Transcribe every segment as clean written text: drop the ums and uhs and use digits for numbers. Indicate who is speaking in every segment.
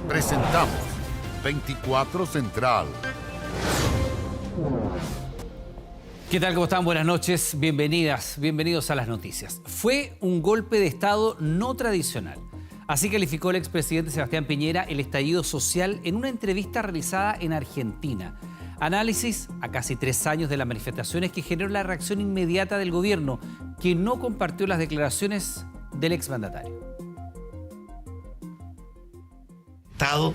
Speaker 1: Presentamos 24 Central.
Speaker 2: ¿Qué tal? ¿Cómo están? Buenas noches. Bienvenidos a las noticias. Fue un golpe de Estado no tradicional. Así calificó el expresidente Sebastián Piñera el estallido social en una entrevista realizada en Argentina. Análisis a casi 3 años de las manifestaciones que generó la reacción inmediata del gobierno, que no compartió las declaraciones del exmandatario.
Speaker 3: Estado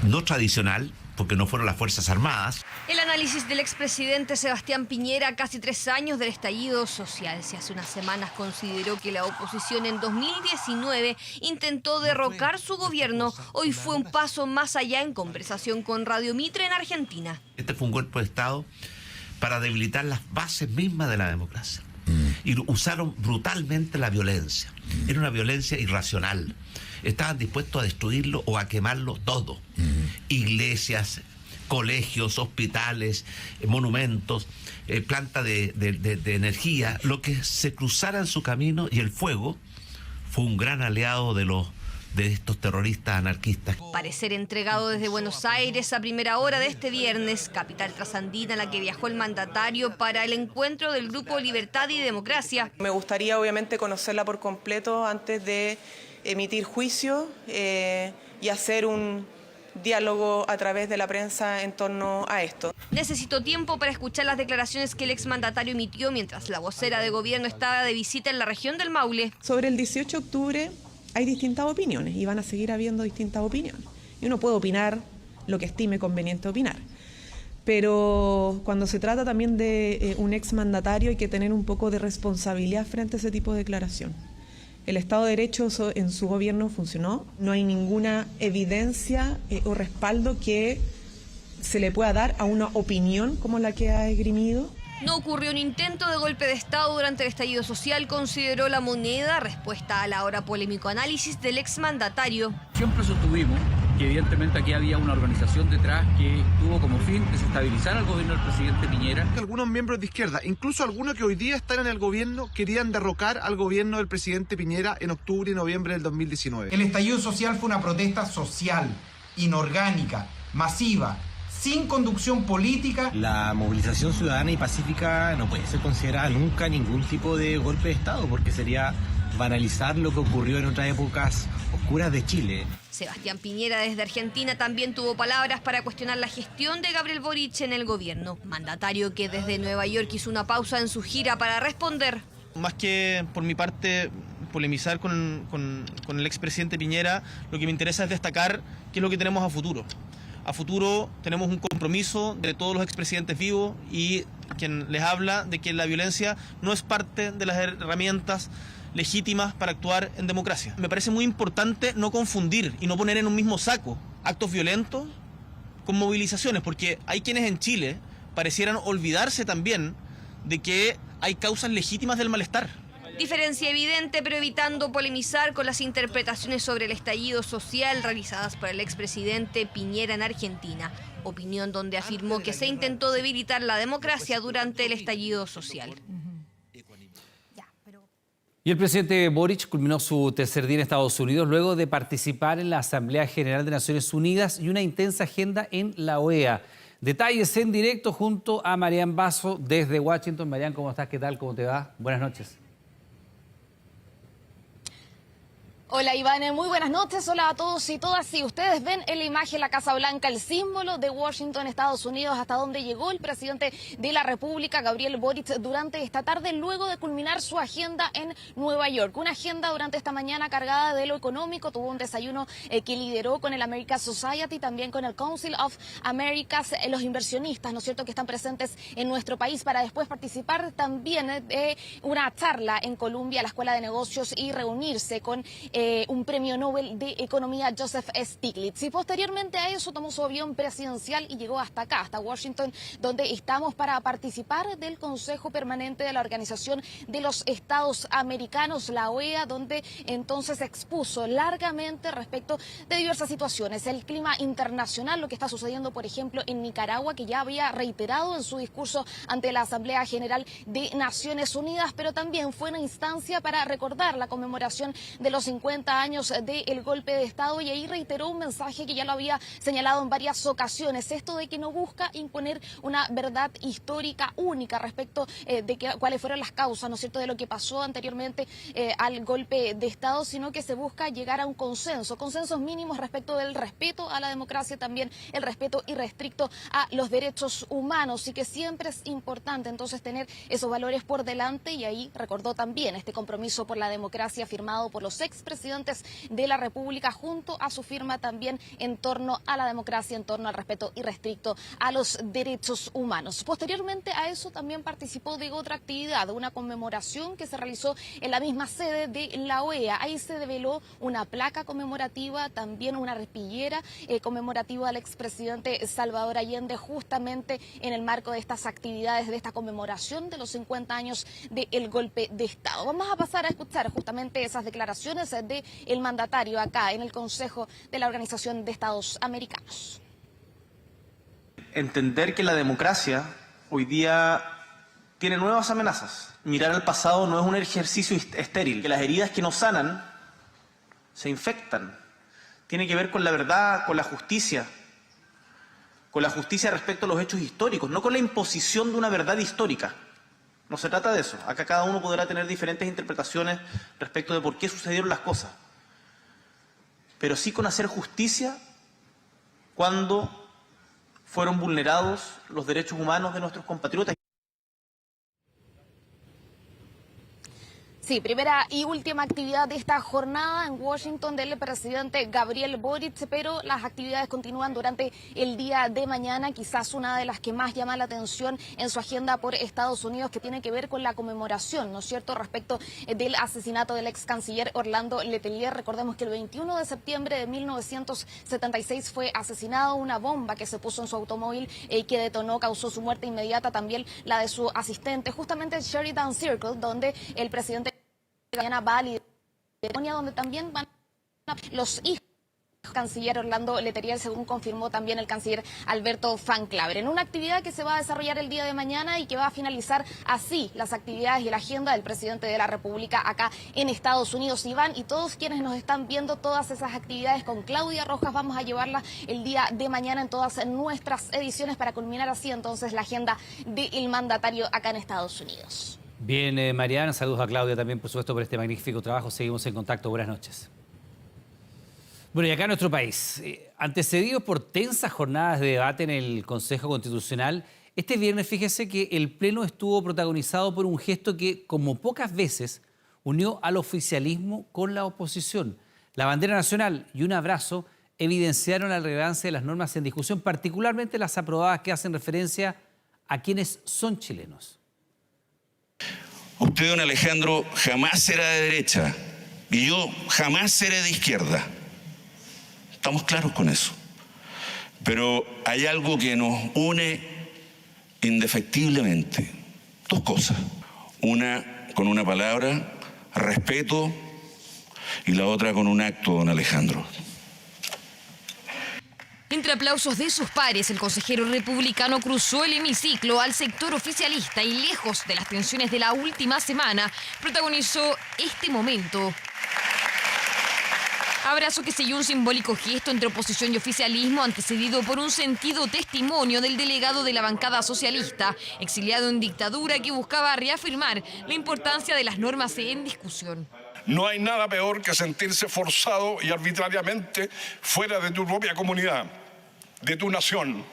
Speaker 3: no tradicional, porque no fueron las Fuerzas Armadas.
Speaker 4: El análisis del expresidente Sebastián Piñera a casi 3 años del estallido social. Si hace unas semanas consideró que la oposición en 2019 intentó derrocar su gobierno, hoy fue un paso más allá en conversación con Radio Mitre en Argentina.
Speaker 3: Este fue un golpe de Estado para debilitar las bases mismas de la democracia. Y usaron brutalmente la violencia. Era una violencia irracional. Estaban dispuestos a destruirlo o a quemarlo todo. Iglesias, colegios, hospitales, monumentos, planta de energía, lo que se cruzara en su camino, y el fuego fue un gran aliado de estos terroristas anarquistas.
Speaker 4: Parecer entregado desde Buenos Aires a primera hora de este viernes, capital trasandina a la que viajó el mandatario para el encuentro del Grupo Libertad y Democracia.
Speaker 5: Me gustaría obviamente conocerla por completo antes de emitir juicio y hacer un diálogo a través de la prensa en torno a esto.
Speaker 4: Necesitó tiempo para escuchar las declaraciones que el exmandatario emitió mientras la vocera de gobierno estaba de visita en la región del Maule.
Speaker 5: Sobre el 18 de octubre hay distintas opiniones y van a seguir habiendo distintas opiniones. Y uno puede opinar lo que estime conveniente opinar. Pero cuando se trata también de un exmandatario hay que tener un poco de responsabilidad frente a ese tipo de declaración. El Estado de Derecho en su gobierno funcionó. No hay ninguna evidencia o respaldo que se le pueda dar a una opinión como la que ha esgrimido.
Speaker 4: No ocurrió un intento de golpe de Estado durante el estallido social, consideró La Moneda, respuesta al ahora polémico análisis del exmandatario.
Speaker 6: Siempre sostuvimos que evidentemente aquí había una organización detrás que tuvo como fin desestabilizar al gobierno del presidente Piñera.
Speaker 7: Algunos miembros de izquierda, incluso algunos que hoy día están en el gobierno, querían derrocar al gobierno del presidente Piñera en octubre y noviembre del 2019.
Speaker 8: El estallido social fue una protesta social, inorgánica, masiva, sin conducción política.
Speaker 9: La movilización ciudadana y pacífica no puede ser considerada nunca ningún tipo de golpe de Estado, porque sería banalizar lo que ocurrió en otras épocas oscuras de Chile.
Speaker 4: Sebastián Piñera desde Argentina también tuvo palabras para cuestionar la gestión de Gabriel Boric en el gobierno. Mandatario que desde Nueva York hizo una pausa en su gira para responder.
Speaker 10: Más que por mi parte polemizar con el expresidente Piñera, lo que me interesa es destacar qué es lo que tenemos a futuro. A futuro tenemos un compromiso de todos los expresidentes vivos y quien les habla de que la violencia no es parte de las herramientas legítimas para actuar en democracia. Me parece muy importante no confundir y no poner en un mismo saco actos violentos con movilizaciones, porque hay quienes en Chile parecieran olvidarse también de que hay causas legítimas del malestar.
Speaker 4: Diferencia evidente, pero evitando polemizar con las interpretaciones sobre el estallido social realizadas por el expresidente Piñera en Argentina. Opinión donde afirmó que se intentó debilitar la democracia durante el estallido social.
Speaker 2: Y el presidente Boric culminó su tercer día en Estados Unidos luego de participar en la Asamblea General de Naciones Unidas y una intensa agenda en la OEA. Detalles en directo junto a Marian Basso desde Washington. Marian, ¿cómo estás? ¿Qué tal? ¿Cómo te va? Buenas noches.
Speaker 11: Hola Iván, muy buenas noches, hola a todos y todas. Si ustedes ven en la imagen la Casa Blanca, el símbolo de Washington, Estados Unidos, hasta donde llegó el presidente de la República, Gabriel Boric, durante esta tarde, luego de culminar su agenda en Nueva York. Una agenda durante esta mañana cargada de lo económico, tuvo un desayuno que lideró con el American Society, también con el Council of Americas, los inversionistas, ¿no es cierto?, que están presentes en nuestro país, para después participar también de una charla en Columbia, la Escuela de Negocios, y reunirse con un premio Nobel de Economía, Joseph Stiglitz. Y posteriormente a eso tomó su avión presidencial y llegó hasta acá, hasta Washington, donde estamos para participar del Consejo Permanente de la Organización de los Estados Americanos, la OEA, donde entonces expuso largamente respecto de diversas situaciones. El clima internacional, lo que está sucediendo, por ejemplo, en Nicaragua, que ya había reiterado en su discurso ante la Asamblea General de Naciones Unidas, pero también fue una instancia para recordar la conmemoración de los 50 50 años del golpe de Estado, y ahí reiteró un mensaje que ya lo había señalado en varias ocasiones, esto de que no busca imponer una verdad histórica única respecto de cuáles fueron las causas, ¿no es cierto?, de lo que pasó anteriormente al golpe de Estado, sino que se busca llegar a un consenso, consensos mínimos respecto del respeto a la democracia, también el respeto irrestricto a los derechos humanos, y que siempre es importante entonces tener esos valores por delante. Y ahí recordó también este compromiso por la democracia firmado por los expresidentes de la República, junto a su firma también en torno a la democracia, en torno al respeto irrestricto a los derechos humanos. Posteriormente a eso también participó de otra actividad, una conmemoración que se realizó en la misma sede de la OEA. Ahí se develó una placa conmemorativa, también una respillera conmemorativa al expresidente Salvador Allende, justamente en el marco de estas actividades, de esta conmemoración de los 50 años del golpe de Estado. Vamos a pasar a escuchar justamente esas declaraciones del mandatario acá en el Consejo de la Organización de Estados Americanos.
Speaker 10: Entender que la democracia hoy día tiene nuevas amenazas. Mirar al pasado no es un ejercicio estéril, que las heridas que no sanan se infectan. Tiene que ver con la verdad, con la justicia respecto a los hechos históricos, no con la imposición de una verdad histórica. No se trata de eso. Acá cada uno podrá tener diferentes interpretaciones respecto de por qué sucedieron las cosas, pero sí con hacer justicia cuando fueron vulnerados los derechos humanos de nuestros compatriotas.
Speaker 11: Sí, primera y última actividad de esta jornada en Washington del presidente Gabriel Boric, pero las actividades continúan durante el día de mañana. Quizás una de las que más llama la atención en su agenda por Estados Unidos, que tiene que ver con la conmemoración, ¿no es cierto?, respecto del asesinato del ex canciller Orlando Letelier. Recordemos que el 21 de septiembre de 1976 fue asesinado, una bomba que se puso en su automóvil que detonó, causó su muerte inmediata, también la de su asistente, justamente en Sheridan Circle, donde el presidente mañana va a liderar, donde también van los hijos del canciller Orlando Letelier, según confirmó también el canciller Alberto Van Claver, en una actividad que se va a desarrollar el día de mañana y que va a finalizar así las actividades y la agenda del presidente de la República acá en Estados Unidos. Iván y todos quienes nos están viendo, todas esas actividades con Claudia Rojas vamos a llevarlas el día de mañana en todas nuestras ediciones, para culminar así entonces la agenda del mandatario acá en Estados Unidos.
Speaker 2: Bien, Mariana, saludos a Claudia también, por supuesto, por este magnífico trabajo. Seguimos en contacto. Buenas noches. Bueno, y acá en nuestro país, antecedidos por tensas jornadas de debate en el Consejo Constitucional, este viernes, fíjese que el Pleno estuvo protagonizado por un gesto que, como pocas veces, unió al oficialismo con la oposición. La bandera nacional y un abrazo evidenciaron la relevancia de las normas en discusión, particularmente las aprobadas que hacen referencia a quienes son chilenos.
Speaker 12: Usted, don Alejandro, jamás será de derecha y yo jamás seré de izquierda. Estamos claros con eso. Pero hay algo que nos une indefectiblemente. Dos cosas. Una con una palabra, respeto, y la otra con un acto, don Alejandro.
Speaker 4: Entre aplausos de sus pares, el consejero republicano cruzó el hemiciclo al sector oficialista y, lejos de las tensiones de la última semana, protagonizó este momento. Abrazo que siguió un simbólico gesto entre oposición y oficialismo, antecedido por un sentido testimonio del delegado de la bancada socialista, exiliado en dictadura, que buscaba reafirmar la importancia de las normas en discusión.
Speaker 13: No hay nada peor que sentirse forzado y arbitrariamente fuera de tu propia comunidad, de tu nación,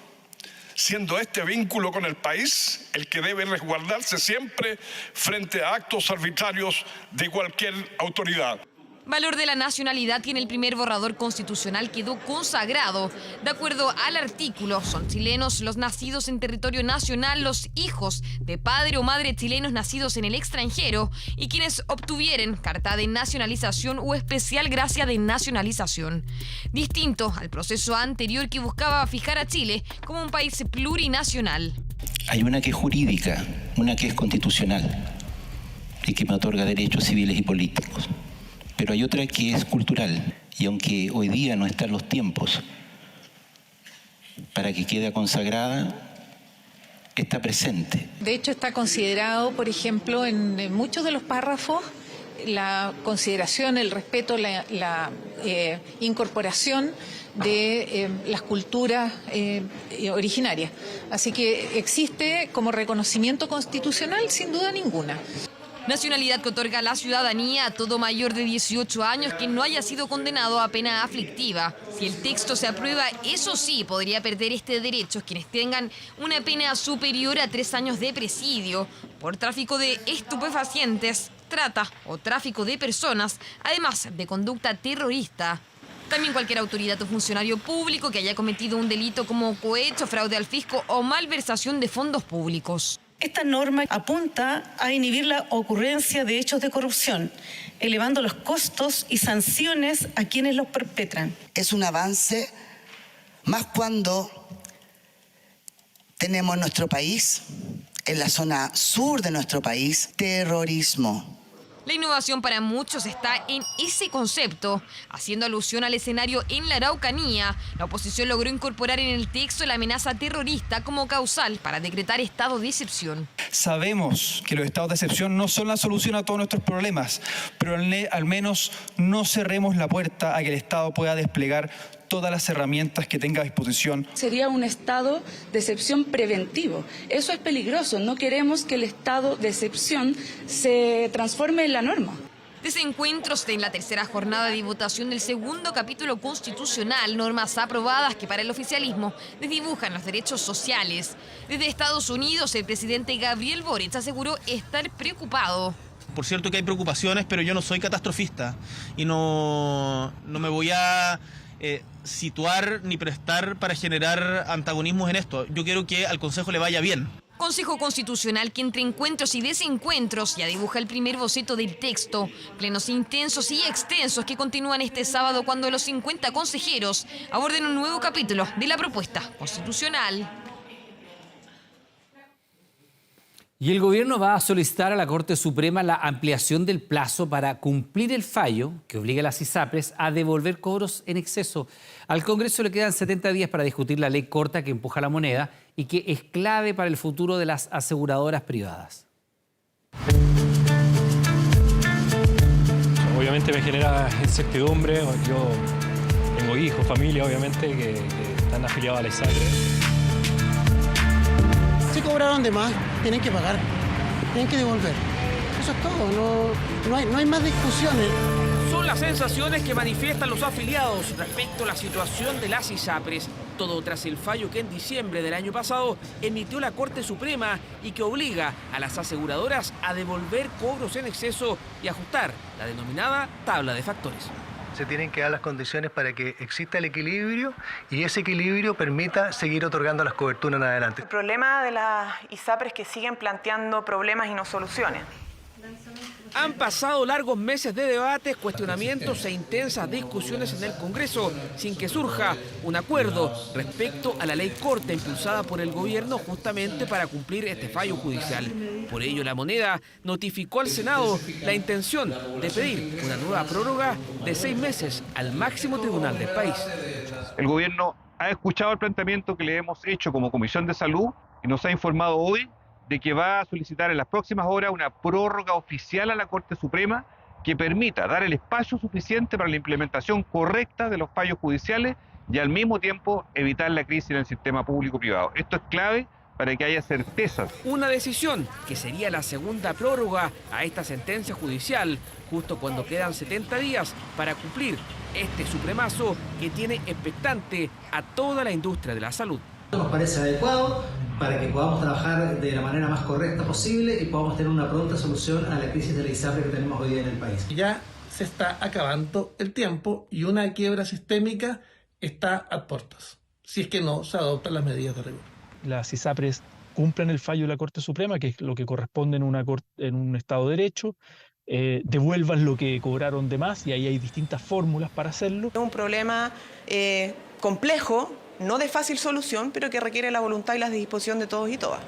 Speaker 13: siendo este vínculo con el país el que debe resguardarse siempre frente a actos arbitrarios de cualquier autoridad.
Speaker 4: Valor de la nacionalidad tiene el primer borrador constitucional, quedó consagrado. De acuerdo al artículo, son chilenos los nacidos en territorio nacional, los hijos de padre o madre chilenos nacidos en el extranjero y quienes obtuvieren carta de nacionalización o especial gracia de nacionalización. Distinto al proceso anterior que buscaba fijar a Chile como un país plurinacional.
Speaker 14: Hay una que es jurídica, una que es constitucional y que me otorga derechos civiles y políticos. Pero hay otra que es cultural, y aunque hoy día no están los tiempos para que quede consagrada, está presente.
Speaker 15: De hecho, está considerado, por ejemplo, en muchos de los párrafos la consideración, el respeto, la incorporación de las culturas originarias. Así que existe como reconocimiento constitucional sin duda ninguna.
Speaker 4: Nacionalidad que otorga la ciudadanía a todo mayor de 18 años que no haya sido condenado a pena aflictiva. Si el texto se aprueba, eso sí, podría perder este derecho quienes tengan una pena superior a 3 años de presidio por tráfico de estupefacientes, trata o tráfico de personas, además de conducta terrorista. También cualquier autoridad o funcionario público que haya cometido un delito como cohecho, fraude al fisco o malversación de fondos públicos.
Speaker 16: Esta norma apunta a inhibir la ocurrencia de hechos de corrupción, elevando los costos y sanciones a quienes los perpetran.
Speaker 17: Es un avance, más cuando tenemos en nuestro país, en la zona sur de nuestro país, terrorismo.
Speaker 4: La innovación para muchos está en ese concepto. Haciendo alusión al escenario en la Araucanía, la oposición logró incorporar en el texto la amenaza terrorista como causal para decretar estado de excepción.
Speaker 18: Sabemos que los estados de excepción no son la solución a todos nuestros problemas, pero al menos no cerremos la puerta a que el Estado pueda desplegar todas las herramientas que tenga a disposición.
Speaker 19: Sería un estado de excepción preventivo. Eso es peligroso. No queremos que el estado de excepción se transforme en la norma.
Speaker 4: Desencuentros en la tercera jornada de votación del segundo capítulo constitucional, normas aprobadas que para el oficialismo desdibujan los derechos sociales. Desde Estados Unidos, el presidente Gabriel Boric aseguró estar preocupado.
Speaker 10: Por cierto que hay preocupaciones, pero yo no soy catastrofista y no me voy a situar ni prestar para generar antagonismos en esto. Yo quiero que al Consejo le vaya bien.
Speaker 4: Consejo Constitucional que entre encuentros y desencuentros ya dibuja el primer boceto del texto. Plenos intensos y extensos que continúan este sábado cuando los 50 consejeros aborden un nuevo capítulo de la propuesta constitucional.
Speaker 2: Y el gobierno va a solicitar a la Corte Suprema la ampliación del plazo para cumplir el fallo que obliga a las ISAPRES a devolver cobros en exceso. Al Congreso le quedan 70 días para discutir la ley corta que empuja la moneda y que es clave para el futuro de las aseguradoras privadas.
Speaker 20: Obviamente me genera incertidumbre. Yo tengo hijos, familia, obviamente, que están afiliados a la ISAPRES.
Speaker 21: Si cobraron de más, tienen que pagar, tienen que devolver. Eso es todo, no hay más discusiones.
Speaker 22: Son las sensaciones que manifiestan los afiliados respecto a la situación de las ISAPRES. Todo tras el fallo que en diciembre del año pasado emitió la Corte Suprema y que obliga a las aseguradoras a devolver cobros en exceso y ajustar la denominada tabla de factores.
Speaker 23: Se tienen que dar las condiciones para que exista el equilibrio y ese equilibrio permita seguir otorgando las coberturas en adelante.
Speaker 24: El problema de las ISAPRES es que siguen planteando problemas y no soluciones.
Speaker 22: Han pasado largos meses de debates, cuestionamientos e intensas discusiones en el Congreso sin que surja un acuerdo respecto a la ley corta impulsada por el gobierno justamente para cumplir este fallo judicial. Por ello, la moneda notificó al Senado la intención de pedir una nueva prórroga de 6 meses al máximo tribunal del país.
Speaker 25: El gobierno ha escuchado el planteamiento que le hemos hecho como Comisión de Salud y nos ha informado hoy de que va a solicitar en las próximas horas una prórroga oficial a la Corte Suprema que permita dar el espacio suficiente para la implementación correcta de los fallos judiciales y al mismo tiempo evitar la crisis en el sistema público-privado. Esto es clave para que haya certezas.
Speaker 22: Una decisión que sería la segunda prórroga a esta sentencia judicial, justo cuando quedan 70 días para cumplir este supremazo que tiene expectante a toda la industria de la salud.
Speaker 26: Nos parece adecuado para que podamos trabajar de la manera más correcta posible y podamos tener una pronta solución a la crisis de la ISAPRE que tenemos hoy día en el país.
Speaker 21: Ya se está acabando el tiempo y una quiebra sistémica está a puertas, si es que no se adoptan las medidas de rigor.
Speaker 20: Las ISAPRES cumplan el fallo de la Corte Suprema, que es lo que corresponde en un Estado de Derecho, devuelvan lo que cobraron de más y ahí hay distintas fórmulas para hacerlo.
Speaker 24: Es un problema complejo, no de fácil solución, pero que requiere la voluntad y la disposición de todos y todas.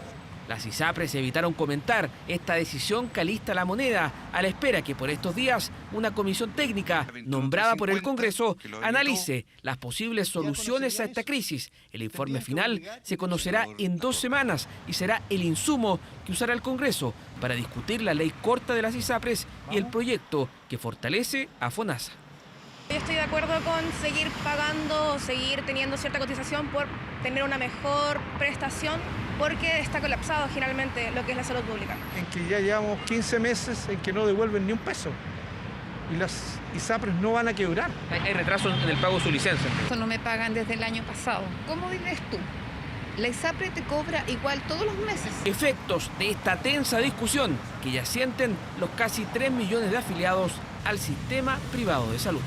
Speaker 22: Las ISAPRES evitaron comentar esta decisión que alista La Moneda, a la espera que por estos días una comisión técnica nombrada por el Congreso analice las posibles soluciones a esta crisis. El informe final se conocerá en 2 semanas y será el insumo que usará el Congreso para discutir la ley corta de las ISAPRES y el proyecto que fortalece a FONASA.
Speaker 1: Yo estoy de acuerdo con seguir pagando, seguir teniendo cierta cotización por tener una mejor prestación, porque está colapsado generalmente lo que es la salud pública.
Speaker 3: En que ya llevamos 15 meses en que no devuelven ni un peso y las ISAPRES no van a quebrar.
Speaker 22: Hay retraso en el pago de su licencia.
Speaker 5: Esto no me pagan desde el año pasado. ¿Cómo vives tú? La ISAPRE te cobra igual todos los meses.
Speaker 22: Efectos de esta tensa discusión que ya sienten los casi 3 millones de afiliados al sistema privado de salud.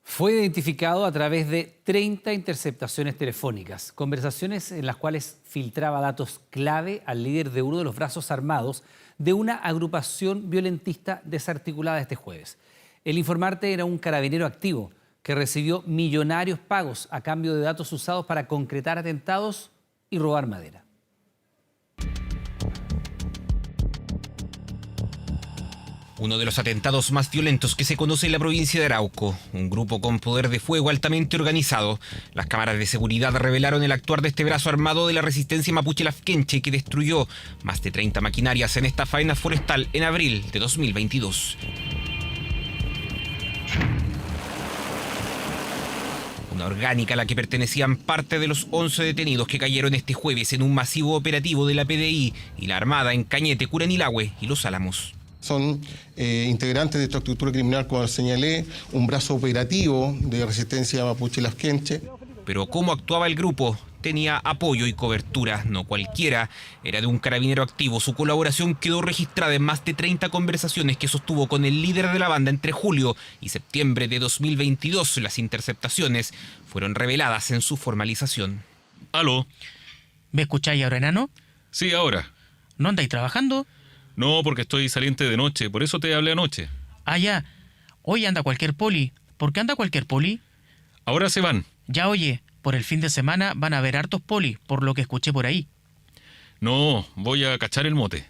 Speaker 2: Fue identificado a través de 30 interceptaciones telefónicas, conversaciones en las cuales filtraba datos clave al líder de uno de los brazos armados de una agrupación violentista desarticulada este jueves. El informante era un carabinero activo que recibió millonarios pagos a cambio de datos usados para concretar atentados y robar madera.
Speaker 6: Uno de los atentados más violentos que se conoce en la provincia de Arauco. Un grupo con poder de fuego altamente organizado. Las cámaras de seguridad revelaron el actuar de este brazo armado de la resistencia mapuche Lafkenche, que destruyó más de 30 maquinarias en esta faena forestal en abril de 2022. Una orgánica a la que pertenecían parte de los 11 detenidos que cayeron este jueves en un masivo operativo de la PDI y la Armada en Cañete, Curanilahue y Los Álamos.
Speaker 7: Son integrantes de esta estructura criminal, como señalé, un brazo operativo de resistencia mapuche Lafkenche.
Speaker 6: Pero cómo actuaba el grupo tenía apoyo y cobertura, no cualquiera. Era de un carabinero activo. Su colaboración quedó registrada en más de 30 conversaciones que sostuvo con el líder de la banda entre julio y septiembre de 2022. Las interceptaciones fueron reveladas en su formalización.
Speaker 8: ¿Aló?
Speaker 27: ¿Me escucháis ahora, enano?
Speaker 8: Sí, ahora.
Speaker 27: ¿No andáis trabajando?
Speaker 8: No, porque estoy saliente de noche, por eso te hablé anoche.
Speaker 27: Ah, ya. Hoy anda cualquier poli. ¿Por qué anda cualquier poli?
Speaker 8: Ahora se van.
Speaker 27: Ya, oye, por el fin de semana van a haber hartos poli, por lo que escuché por ahí.
Speaker 8: No, voy a cachar el mote.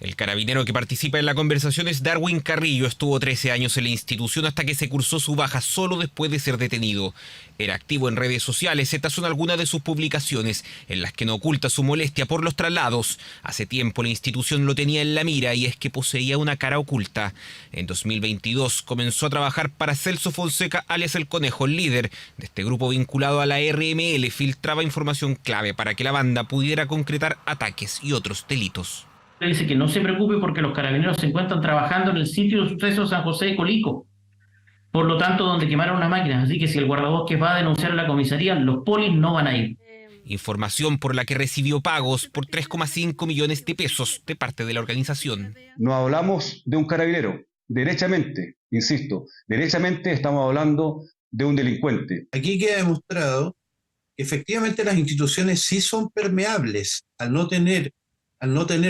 Speaker 6: El carabinero que participa en la conversación es Darwin Carrillo. Estuvo 13 años en la institución hasta que se cursó su baja solo después de ser detenido. Era activo en redes sociales. Estas son algunas de sus publicaciones en las que no oculta su molestia por los traslados. Hace tiempo la institución lo tenía en la mira y es que poseía una cara oculta. En 2022 comenzó a trabajar para Celso Fonseca, alias El Conejo, el líder de este grupo vinculado a la RML. Filtraba información clave para que la banda pudiera concretar ataques y otros delitos.
Speaker 27: Dice que no se preocupe porque los carabineros se encuentran trabajando en el sitio de sucesos San José de Colico. Por lo tanto, donde quemaron una máquina. Así que si el guardabosques va a denunciar a la comisaría, los polis no van a ir.
Speaker 6: Información por la que recibió pagos por 3,5 millones de pesos de parte de la organización.
Speaker 28: No hablamos de un carabinero. Derechamente, insisto, derechamente estamos hablando de un delincuente.
Speaker 29: Aquí queda demostrado que efectivamente las instituciones sí son permeables al no tener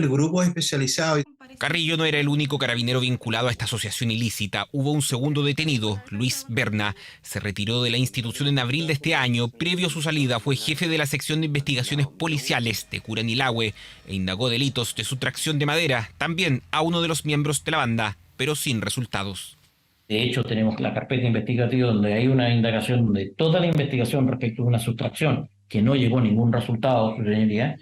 Speaker 29: grupos especializados.
Speaker 6: Carrillo no era el único carabinero vinculado a esta asociación ilícita. Hubo un segundo detenido, Luis Berna. Se retiró de la institución en abril de este año. Previo a su salida fue jefe de la sección de investigaciones policiales de Curanilahue e indagó delitos de sustracción de madera, también a uno de los miembros de la banda, pero sin resultados.
Speaker 27: De hecho, tenemos la carpeta investigativa donde hay una indagación de toda la investigación respecto a una sustracción que no llegó a ningún resultado, señoría.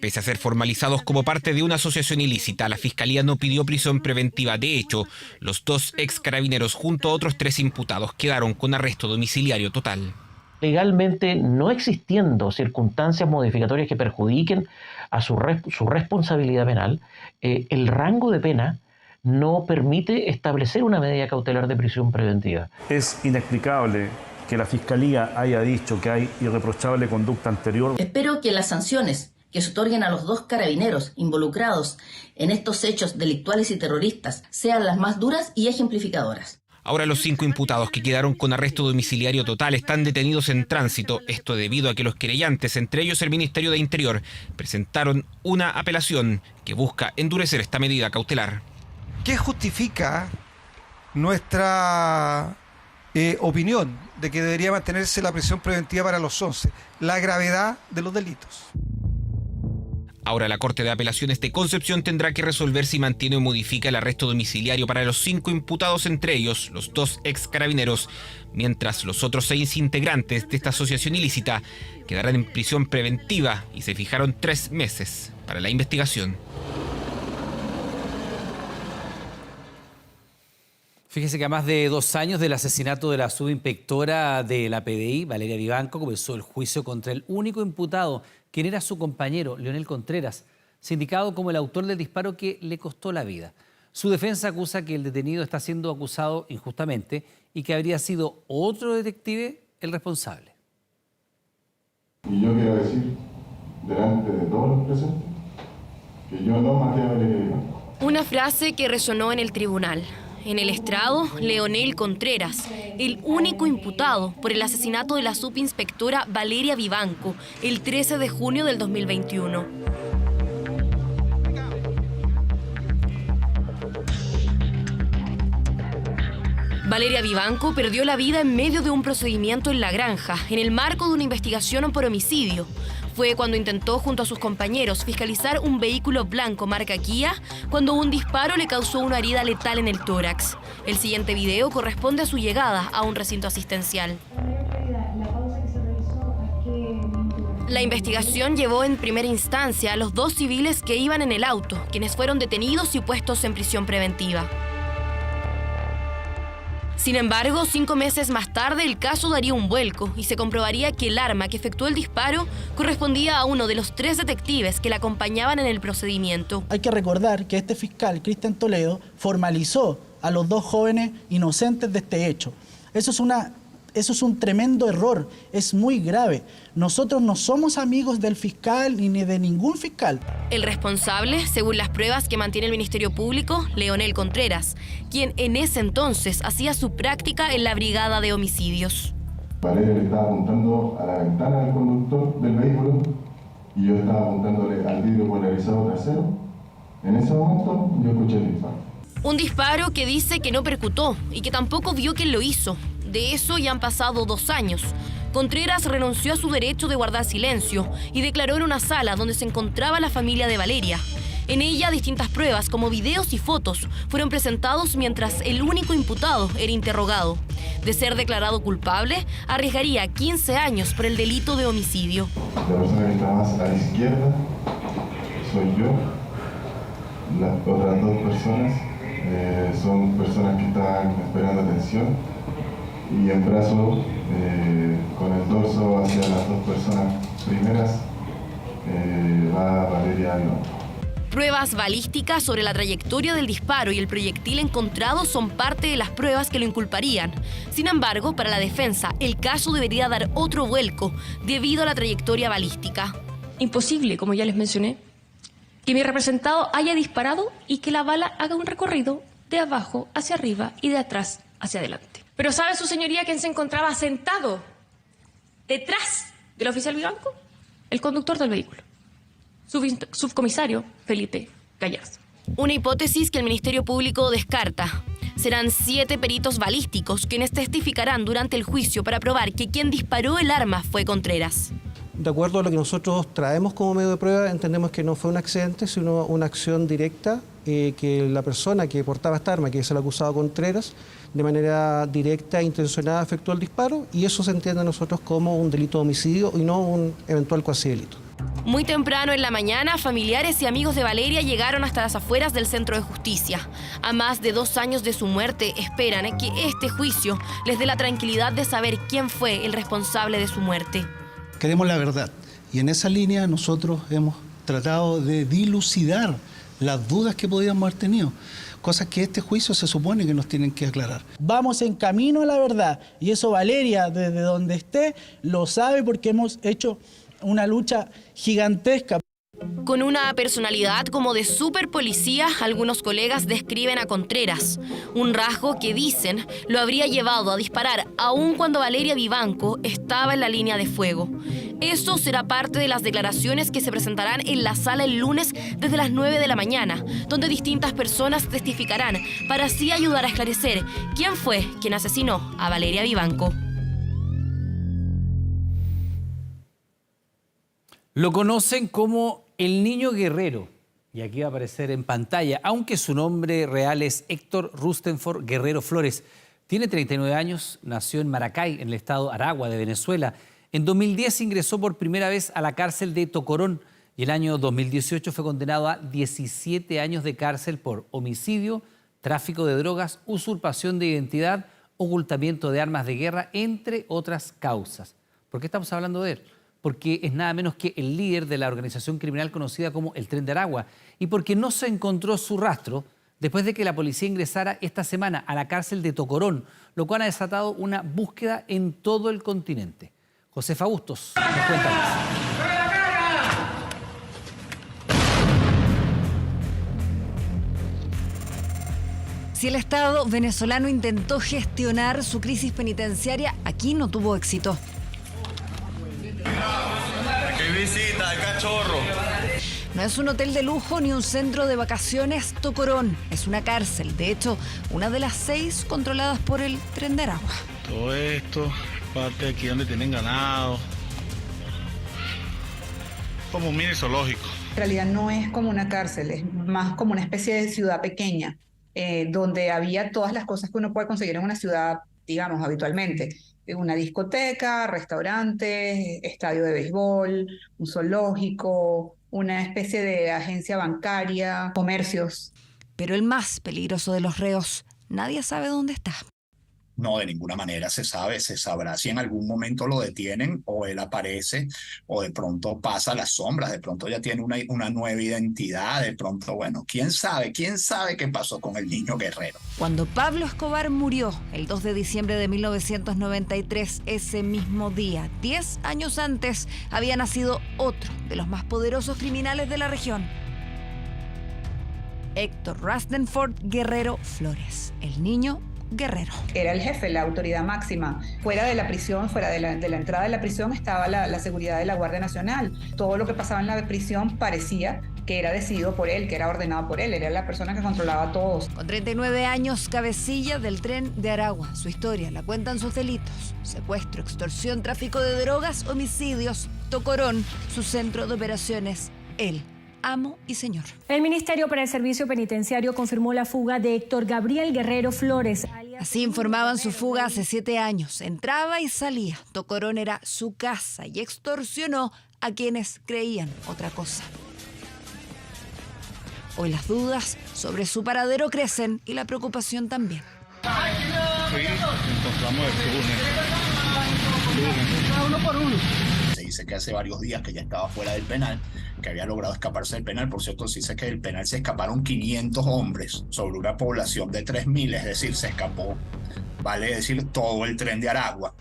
Speaker 6: Pese a ser formalizados como parte de una asociación ilícita, la Fiscalía no pidió prisión preventiva. De hecho, los 2 ex carabineros junto a otros 3 imputados quedaron con arresto domiciliario total.
Speaker 27: Legalmente, no existiendo circunstancias modificatorias que perjudiquen a su responsabilidad penal, el rango de pena no permite establecer una medida cautelar de prisión preventiva.
Speaker 30: Es inexplicable que la Fiscalía haya dicho que hay irreprochable conducta anterior.
Speaker 31: Espero que las sanciones que se otorguen a los 2 carabineros involucrados en estos hechos delictuales y terroristas sean las más duras y ejemplificadoras.
Speaker 6: Ahora los 5 imputados que quedaron con arresto domiciliario total están detenidos en tránsito. Esto debido a que los querellantes, entre ellos el Ministerio de Interior, presentaron una apelación que busca endurecer esta medida cautelar.
Speaker 32: ¿Qué justifica nuestra
Speaker 9: opinión de que debería mantenerse la prisión preventiva para los 11, la gravedad de los delitos.
Speaker 6: Ahora la Corte de Apelaciones de Concepción tendrá que resolver si mantiene o modifica el arresto domiciliario para los 5 imputados, entre ellos los 2 ex carabineros, mientras los otros 6 integrantes de esta asociación ilícita quedarán en prisión preventiva y se fijaron 3 meses para la investigación.
Speaker 2: Fíjese que a más de 2 años del asesinato de la subinspectora de la PDI, Valeria Vivanco, comenzó el juicio contra el único imputado, quien era su compañero, Leonel Contreras, sindicado como el autor del disparo que le costó la vida. Su defensa acusa que el detenido está siendo acusado injustamente y que habría sido otro detective el responsable.
Speaker 10: Y yo quiero decir, delante de todos los presentes, que yo no maté a Valeria Vivanco.
Speaker 11: Una frase que resonó en el tribunal. En el estrado, Leonel Contreras, el único imputado por el asesinato de la subinspectora Valeria Vivanco el 13 de junio del 2021. Valeria Vivanco perdió la vida en medio de un procedimiento en La Granja, en el marco de una investigación por homicidio. Fue cuando intentó, junto a sus compañeros, fiscalizar un vehículo blanco marca Kia, cuando un disparo le causó una herida letal en el tórax. El siguiente video corresponde a su llegada a un recinto asistencial. La investigación llevó en primera instancia a los 2 civiles que iban en el auto, quienes fueron detenidos y puestos en prisión preventiva. Sin embargo, 5 meses más tarde el caso daría un vuelco y se comprobaría que el arma que efectuó el disparo correspondía a uno de los 3 detectives que la acompañaban en el procedimiento.
Speaker 12: Hay que recordar que este fiscal, Cristian Toledo, formalizó a los 2 jóvenes inocentes de este hecho. Eso es un tremendo error, es muy grave. Nosotros no somos amigos del fiscal ni de ningún fiscal.
Speaker 11: El responsable, según las pruebas que mantiene el Ministerio Público, Leonel Contreras, quien en ese entonces hacía su práctica en la Brigada de Homicidios.
Speaker 10: Valeria le estaba apuntando a la ventana del conductor del vehículo y yo estaba apuntándole al vidrio polarizado trasero. En ese momento yo escuché el disparo.
Speaker 11: Un disparo que dice que no percutó y que tampoco vio quién lo hizo. De eso ya han pasado 2 años. Contreras renunció a su derecho de guardar silencio y declaró en una sala donde se encontraba la familia de Valeria. En ella, distintas pruebas, como videos y fotos, fueron presentados mientras el único imputado era interrogado. De ser declarado culpable, arriesgaría 15 años por el delito de homicidio.
Speaker 10: La persona que está más a la izquierda soy yo. Las otras 2 personas son personas que estaban esperando atención. Y en brazo, con el dorso hacia las 2 personas primeras, va Valeria Vivanco.
Speaker 11: Pruebas balísticas sobre la trayectoria del disparo y el proyectil encontrado son parte de las pruebas que lo inculparían. Sin embargo, para la defensa, el caso debería dar otro vuelco debido a la trayectoria balística.
Speaker 13: Imposible, como ya les mencioné, que mi representado haya disparado y que la bala haga un recorrido de abajo hacia arriba y de atrás hacia adelante. Pero ¿sabe su señoría quién se encontraba sentado detrás del oficial Vivanco? El conductor del vehículo, subcomisario Felipe Gallarza.
Speaker 11: Una hipótesis que el Ministerio Público descarta. Serán 7 peritos balísticos quienes testificarán durante el juicio para probar que quien disparó el arma fue Contreras.
Speaker 14: De acuerdo a lo que nosotros traemos como medio de prueba, entendemos que no fue un accidente, sino una acción directa, que la persona que portaba esta arma, que es el acusado Contreras, de manera directa e intencionada efectuó el disparo, y eso se entiende a nosotros como un delito de homicidio y no un eventual cuasidelito.
Speaker 11: Muy temprano en la mañana, familiares y amigos de Valeria llegaron hasta las afueras del Centro de Justicia. A más de 2 años de su muerte, esperan que este juicio les dé la tranquilidad de saber quién fue el responsable de su muerte.
Speaker 15: Queremos la verdad, y en esa línea nosotros hemos tratado de dilucidar las dudas que podíamos haber tenido, cosas que este juicio se supone que nos tienen que aclarar.
Speaker 12: Vamos en camino a la verdad, y eso Valeria, desde donde esté, lo sabe porque hemos hecho una lucha gigantesca.
Speaker 11: Con una personalidad como de superpolicía, algunos colegas describen a Contreras, un rasgo que dicen lo habría llevado a disparar aún cuando Valeria Vivanco estaba en la línea de fuego. Eso será parte de las declaraciones que se presentarán en la sala el lunes desde las 9 de la mañana, donde distintas personas testificarán para así ayudar a esclarecer quién fue quien asesinó a Valeria Vivanco.
Speaker 2: Lo conocen como el Niño Guerrero, y aquí va a aparecer en pantalla, aunque su nombre real es Héctor Rustenford Guerrero Flores. Tiene 39 años, nació en Maracay, en el estado Aragua de Venezuela. En 2010 ingresó por primera vez a la cárcel de Tocorón y el año 2018 fue condenado a 17 años de cárcel por homicidio, tráfico de drogas, usurpación de identidad, ocultamiento de armas de guerra, entre otras causas. ¿Por qué estamos hablando de él? Porque es nada menos que el líder de la organización criminal conocida como el Tren de Aragua y porque no se encontró su rastro después de que la policía ingresara esta semana a la cárcel de Tocorón, lo cual ha desatado una búsqueda en todo el continente. Josefa Bustos nos cuenta más.
Speaker 4: Si el Estado venezolano intentó gestionar su crisis penitenciaria, aquí no tuvo éxito.
Speaker 16: ¡Qué visita, el cachorro!
Speaker 4: No es un hotel de lujo ni un centro de vacaciones Tocorón, es una cárcel. De hecho, una de las 6 controladas por el Tren de Aragua.
Speaker 16: Todo esto, parte de aquí donde tienen ganado. Como un mini zoológico.
Speaker 17: En realidad no es como una cárcel, es más como una especie de ciudad pequeña, donde había todas las cosas que uno puede conseguir en una ciudad, digamos, habitualmente. Una discoteca, restaurantes, estadio de béisbol, un zoológico, una especie de agencia bancaria, comercios.
Speaker 4: Pero el más peligroso de los reos, nadie sabe dónde está.
Speaker 18: No, de ninguna manera se sabrá si en algún momento lo detienen o él aparece o de pronto pasa las sombras, de pronto ya tiene una nueva identidad, de pronto, bueno, quién sabe qué pasó con el Niño Guerrero.
Speaker 4: Cuando Pablo Escobar murió el 2 de diciembre de 1993, ese mismo día, 10 años antes, había nacido otro de los más poderosos criminales de la región. Héctor Rustenford Guerrero Flores, el Niño Guerrero.
Speaker 17: Era el jefe, la autoridad máxima. Fuera de la prisión, fuera de la entrada de la prisión estaba la seguridad de la Guardia Nacional. Todo lo que pasaba en la prisión parecía que era decidido por él, que era ordenado por él. Era la persona que controlaba a todos.
Speaker 4: Con 39 años, cabecilla del Tren de Aragua. Su historia la cuentan sus delitos: secuestro, extorsión, tráfico de drogas, homicidios. Tocorón, su centro de operaciones, él. Amo y señor.
Speaker 13: El Ministerio para el Servicio Penitenciario confirmó la fuga de Héctor Gabriel Guerrero Flores.
Speaker 4: Así informaban su fuga hace 7 años. Entraba y salía. Tocorón era su casa y extorsionó a quienes creían otra cosa. Hoy las dudas sobre su paradero crecen y la preocupación también.
Speaker 16: Sí, encontramos
Speaker 18: uno por uno. Se dice que hace varios días que ya estaba fuera del penal, que había logrado escaparse del penal. Por cierto, se dice que del penal se escaparon 500 hombres sobre una población de 3.000, es decir, se escapó, vale decir, todo el Tren de Aragua.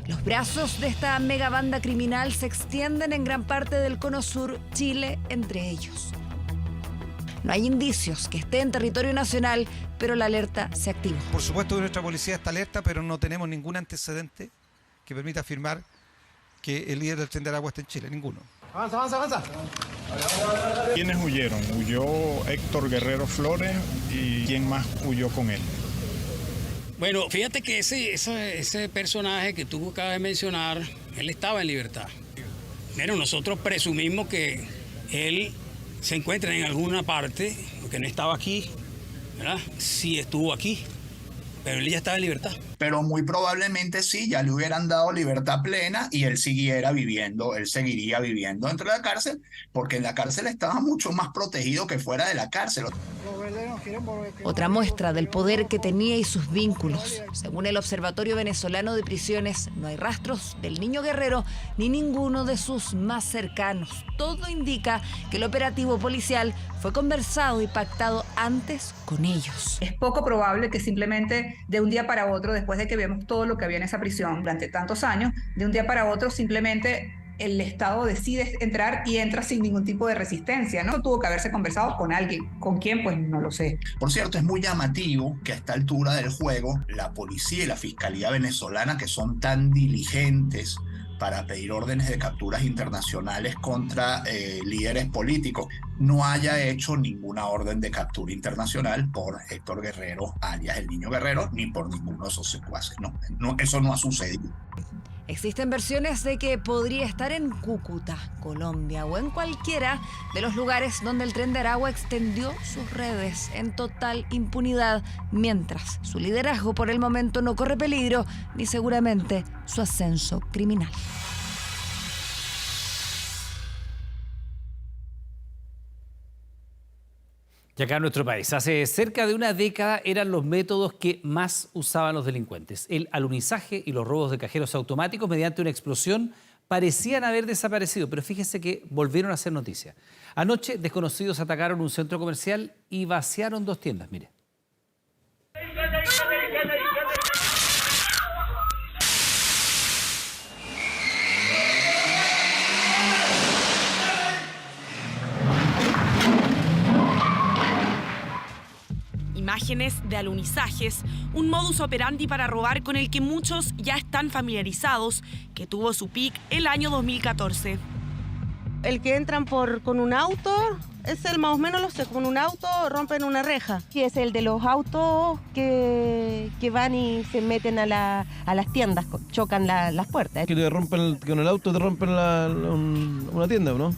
Speaker 4: Los brazos de esta megabanda criminal se extienden en gran parte del cono sur, Chile entre ellos. No hay indicios que esté en territorio nacional, pero la alerta se activa.
Speaker 9: Por supuesto que nuestra policía está alerta, pero no tenemos ningún antecedente que permita afirmar que el líder del Tren de Aragua está en Chile, ninguno.
Speaker 16: Avanza. ¿Quiénes huyeron? Huyó Héctor Guerrero Flores y ¿quién más huyó con él?
Speaker 19: Bueno, fíjate que ese personaje que tú acabas de mencionar, él estaba en libertad. Pero nosotros presumimos que él se encuentra en alguna parte, porque no estaba aquí, ¿verdad? Sí estuvo aquí, pero él ya estaba en libertad.
Speaker 18: Pero muy probablemente sí, ya le hubieran dado libertad plena y él seguiría viviendo dentro de la cárcel, porque en la cárcel estaba mucho más protegido que fuera de la cárcel.
Speaker 4: Otra muestra del poder que tenía y sus vínculos. Según el Observatorio Venezolano de Prisiones, no hay rastros del Niño Guerrero ni ninguno de sus más cercanos. Todo indica que el operativo policial fue conversado y pactado antes con ellos.
Speaker 17: Es poco probable que simplemente de un día para otro, después de que vemos todo lo que había en esa prisión durante tantos años, de un día para otro simplemente el Estado decide entrar y entra sin ningún tipo de resistencia, ¿no? Tuvo que haberse conversado con alguien. ¿Con quién? Pues no lo sé.
Speaker 18: Por cierto, es muy llamativo que a esta altura del juego la policía y la fiscalía venezolana, que son tan diligentes para pedir órdenes de capturas internacionales contra líderes políticos, no haya hecho ninguna orden de captura internacional por Héctor Guerrero, alias el Niño Guerrero, ni por ninguno de esos secuaces. No, eso no ha sucedido.
Speaker 4: Existen versiones de que podría estar en Cúcuta, Colombia, o en cualquiera de los lugares donde el Tren de Aragua extendió sus redes en total impunidad, mientras su liderazgo por el momento no corre peligro, ni seguramente su ascenso criminal.
Speaker 2: Y acá en nuestro país, hace cerca de una década eran los métodos que más usaban los delincuentes. El alunizaje y los robos de cajeros automáticos mediante una explosión parecían haber desaparecido, pero fíjese que volvieron a ser noticia. Anoche, desconocidos atacaron un centro comercial y vaciaron 2 tiendas, mire.
Speaker 1: Imágenes de alunizajes, un modus operandi para robar con el que muchos ya están familiarizados, que tuvo su pic el año 2014.
Speaker 3: El que entran con un auto, es el más o menos, con un auto rompen una reja. Y es el de los autos que van y se meten a las tiendas, chocan las puertas.
Speaker 5: Que con el auto te rompen una tienda, ¿no?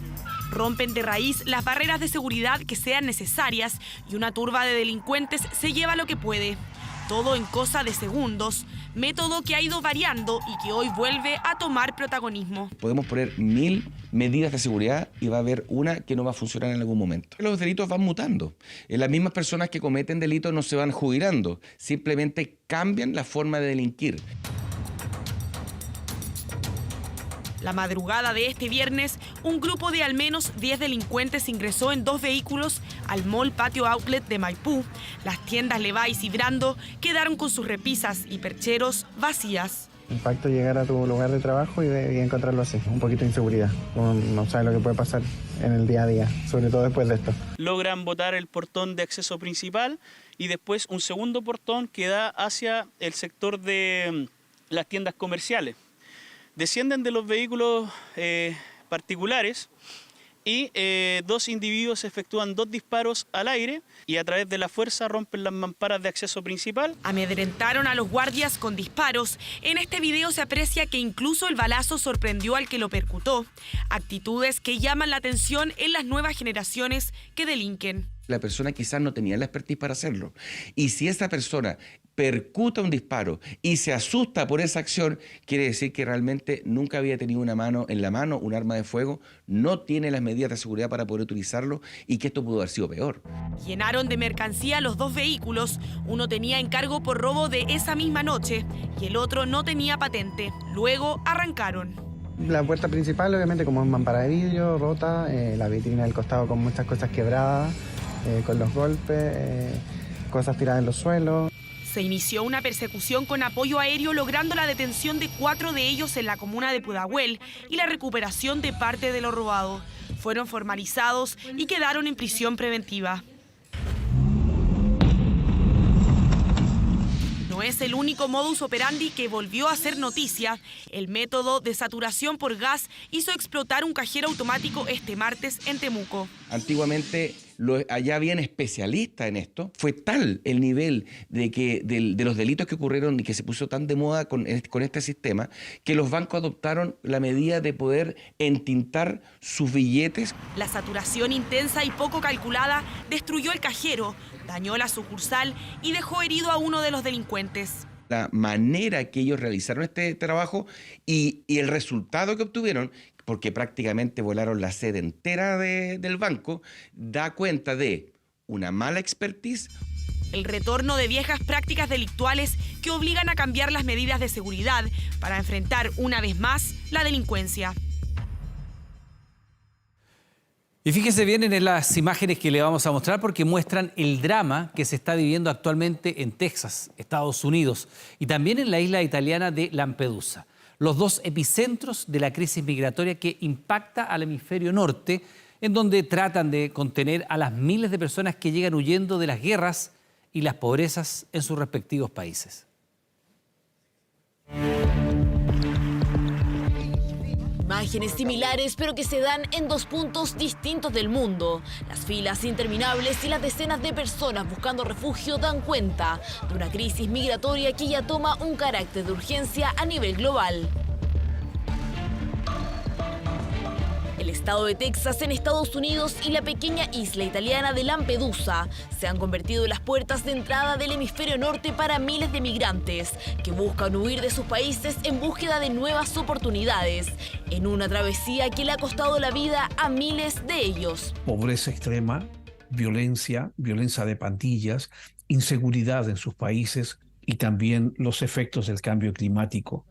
Speaker 1: Rompen de raíz las barreras de seguridad que sean necesarias y una turba de delincuentes se lleva lo que puede. Todo en cosa de segundos, método que ha ido variando y que hoy vuelve a tomar protagonismo.
Speaker 7: Podemos poner 1000 medidas de seguridad y va a haber una que no va a funcionar en algún momento. Los delitos van mutando. Las mismas personas que cometen delitos no se van jubilando, simplemente cambian la forma de delinquir.
Speaker 1: La madrugada de este viernes, un grupo de al menos 10 delincuentes ingresó en 2 vehículos al Mall Patio Outlet de Maipú. Las tiendas Levi's y Brando quedaron con sus repisas y percheros vacías.
Speaker 20: Impacto llegar a tu lugar de trabajo y encontrarlo así, un poquito de inseguridad. Uno no sabe lo que puede pasar en el día a día, sobre todo después de esto.
Speaker 21: Logran botar el portón de acceso principal y después un segundo portón que da hacia el sector de las tiendas comerciales. Descienden de los vehículos particulares y 2 individuos efectúan 2 disparos al aire y a través de la fuerza rompen las mamparas de acceso principal.
Speaker 1: Amedrentaron a los guardias con disparos. En este video se aprecia que incluso el balazo sorprendió al que lo percutó. Actitudes que llaman la atención en las nuevas generaciones que delinquen.
Speaker 7: La persona quizás no tenía la expertise para hacerlo. Y si esa persona percuta un disparo y se asusta por esa acción, quiere decir que realmente nunca había tenido en la mano un arma de fuego, no tiene las medidas de seguridad para poder utilizarlo y que esto pudo haber sido peor.
Speaker 1: Llenaron de mercancía los 2 vehículos. Uno tenía encargo por robo de esa misma noche y el otro no tenía patente. Luego arrancaron.
Speaker 20: La puerta principal, obviamente, como es mampara de vidrio, rota, la vitrina del costado con muchas cosas quebradas, con los golpes, cosas tiradas en los suelos.
Speaker 1: Se inició una persecución con apoyo aéreo, logrando la detención de 4 de ellos en la comuna de Pudahuel y la recuperación de parte de lo robado. Fueron formalizados y quedaron en prisión preventiva. No es el único modus operandi que volvió a ser noticia. El método de saturación por gas hizo explotar un cajero automático este martes en Temuco.
Speaker 7: Antiguamente allá habían especialistas en esto. Fue tal el nivel de los delitos que ocurrieron y que se puso tan de moda con este sistema que los bancos adoptaron la medida de poder entintar sus billetes.
Speaker 1: La saturación intensa y poco calculada destruyó el cajero, dañó la sucursal y dejó herido a uno de los delincuentes.
Speaker 7: La manera que ellos realizaron este trabajo y el resultado que obtuvieron, porque prácticamente volaron la sede entera del banco, da cuenta de una mala expertise.
Speaker 1: El retorno de viejas prácticas delictuales que obligan a cambiar las medidas de seguridad para enfrentar una vez más la delincuencia.
Speaker 2: Y fíjese bien en las imágenes que le vamos a mostrar porque muestran el drama que se está viviendo actualmente en Texas, Estados Unidos, y también en la isla italiana de Lampedusa. los dos epicentros de la crisis migratoria que impacta al hemisferio norte, en donde tratan de contener a las miles de personas que llegan huyendo de las guerras y las pobrezas en sus respectivos países.
Speaker 11: Imágenes similares, pero que se dan en dos puntos distintos del mundo. Las filas interminables y las decenas de personas buscando refugio dan cuenta de una crisis migratoria que ya toma un carácter de urgencia a nivel global. El estado de Texas en Estados Unidos y la pequeña isla italiana de Lampedusa se han convertido en las puertas de entrada del hemisferio norte para miles de migrantes que buscan huir de sus países en búsqueda de nuevas oportunidades, en una travesía que le ha costado la vida a miles de ellos.
Speaker 8: Pobreza extrema, violencia de pandillas, inseguridad en sus países y también los efectos del cambio climático.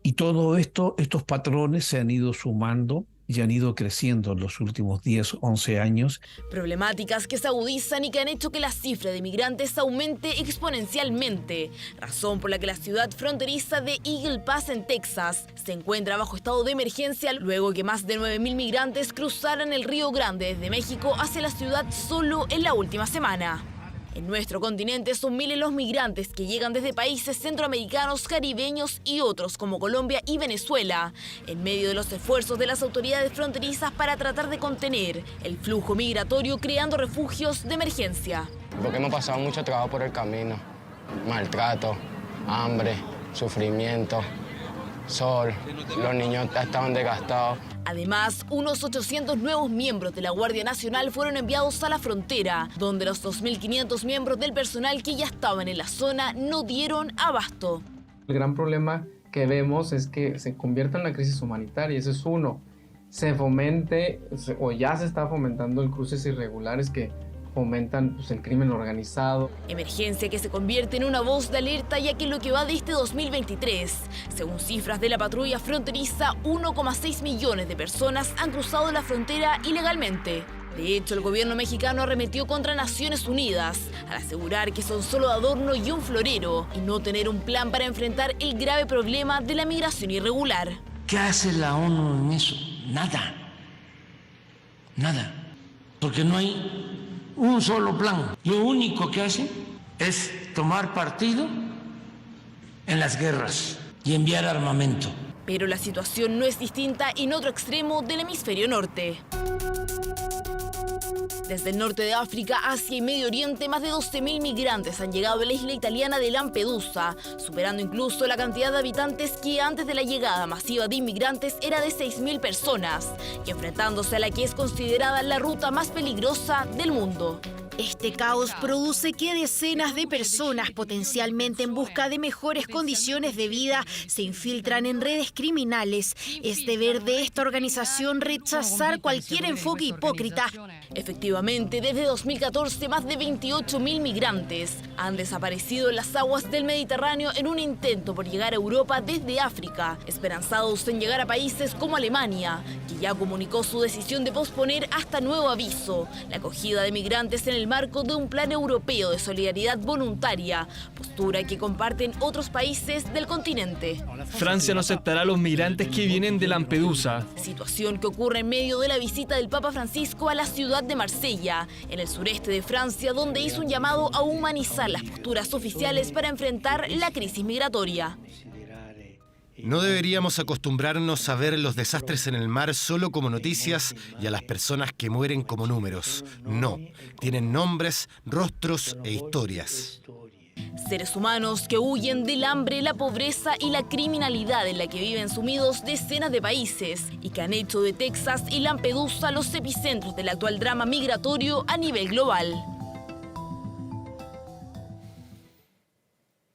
Speaker 8: Y todo esto, estos patrones se han ido sumando y han ido creciendo en los últimos 10, 11 años.
Speaker 11: Problemáticas que se agudizan y que han hecho que la cifra de migrantes aumente exponencialmente, razón por la que la ciudad fronteriza de Eagle Pass en Texas se encuentra bajo estado de emergencia luego que más de 9.000 migrantes cruzaran el Río Grande desde México hacia la ciudad solo en la última semana. En nuestro continente son miles los migrantes que llegan desde países centroamericanos, caribeños y otros como Colombia y Venezuela, en medio de los esfuerzos de las autoridades fronterizas para tratar de contener el flujo migratorio creando refugios de emergencia.
Speaker 22: Porque hemos pasado mucho trabajo por el camino, maltrato, hambre, sufrimiento, sol, los niños estaban desgastados.
Speaker 11: Además, unos 800 nuevos miembros de la Guardia Nacional fueron enviados a la frontera, donde los 2.500 miembros del personal que ya estaban en la zona no dieron abasto.
Speaker 23: El gran problema que vemos es que se convierta en una crisis humanitaria, ese es uno. Se fomente, o ya se está fomentando el cruces irregulares que fomentan el crimen organizado.
Speaker 11: Emergencia que se convierte en una voz de alerta ya que en lo que va de este 2023, según cifras de la patrulla fronteriza, 1,6 millones de personas han cruzado la frontera ilegalmente. De hecho, el gobierno mexicano arremetió contra Naciones Unidas al asegurar que son solo adorno y un florero y no tener un plan para enfrentar el grave problema de la migración irregular.
Speaker 24: ¿Qué hace la ONU en eso? Nada. Nada. Porque no hay un solo plan. Lo único que hace es tomar partido en las guerras y enviar armamento.
Speaker 11: Pero la situación no es distinta en otro extremo del hemisferio norte. Desde el norte de África, Asia y Medio Oriente, más de 12.000 migrantes han llegado a la isla italiana de Lampedusa, superando incluso la cantidad de habitantes que antes de la llegada masiva de inmigrantes era de 6.000 personas, y enfrentándose a la que es considerada la ruta más peligrosa del mundo.
Speaker 25: Este caos produce que decenas de personas, potencialmente en busca de mejores condiciones de vida, se infiltran en redes criminales. Es deber de esta organización rechazar cualquier enfoque hipócrita.
Speaker 11: Efectivamente, desde 2014, más de 28.000 migrantes han desaparecido en las aguas del Mediterráneo en un intento por llegar a Europa desde África, esperanzados en llegar a países como Alemania, que ya comunicó su decisión de posponer hasta nuevo aviso la acogida de migrantes en el marco de un plan europeo de solidaridad voluntaria, postura que comparten otros países del continente.
Speaker 26: Francia no aceptará a los migrantes que vienen de Lampedusa.
Speaker 11: Situación que ocurre en medio de la visita del Papa Francisco a la ciudad de Marsella, en el sureste de Francia, donde hizo un llamado a humanizar las posturas oficiales para enfrentar la crisis migratoria.
Speaker 27: No deberíamos acostumbrarnos a ver los desastres en el mar solo como noticias y a las personas que mueren como números. No, tienen nombres, rostros e historias.
Speaker 11: Seres humanos que huyen del hambre, la pobreza y la criminalidad en la que viven sumidos decenas de países y que han hecho de Texas y Lampedusa los epicentros del actual drama migratorio a nivel global.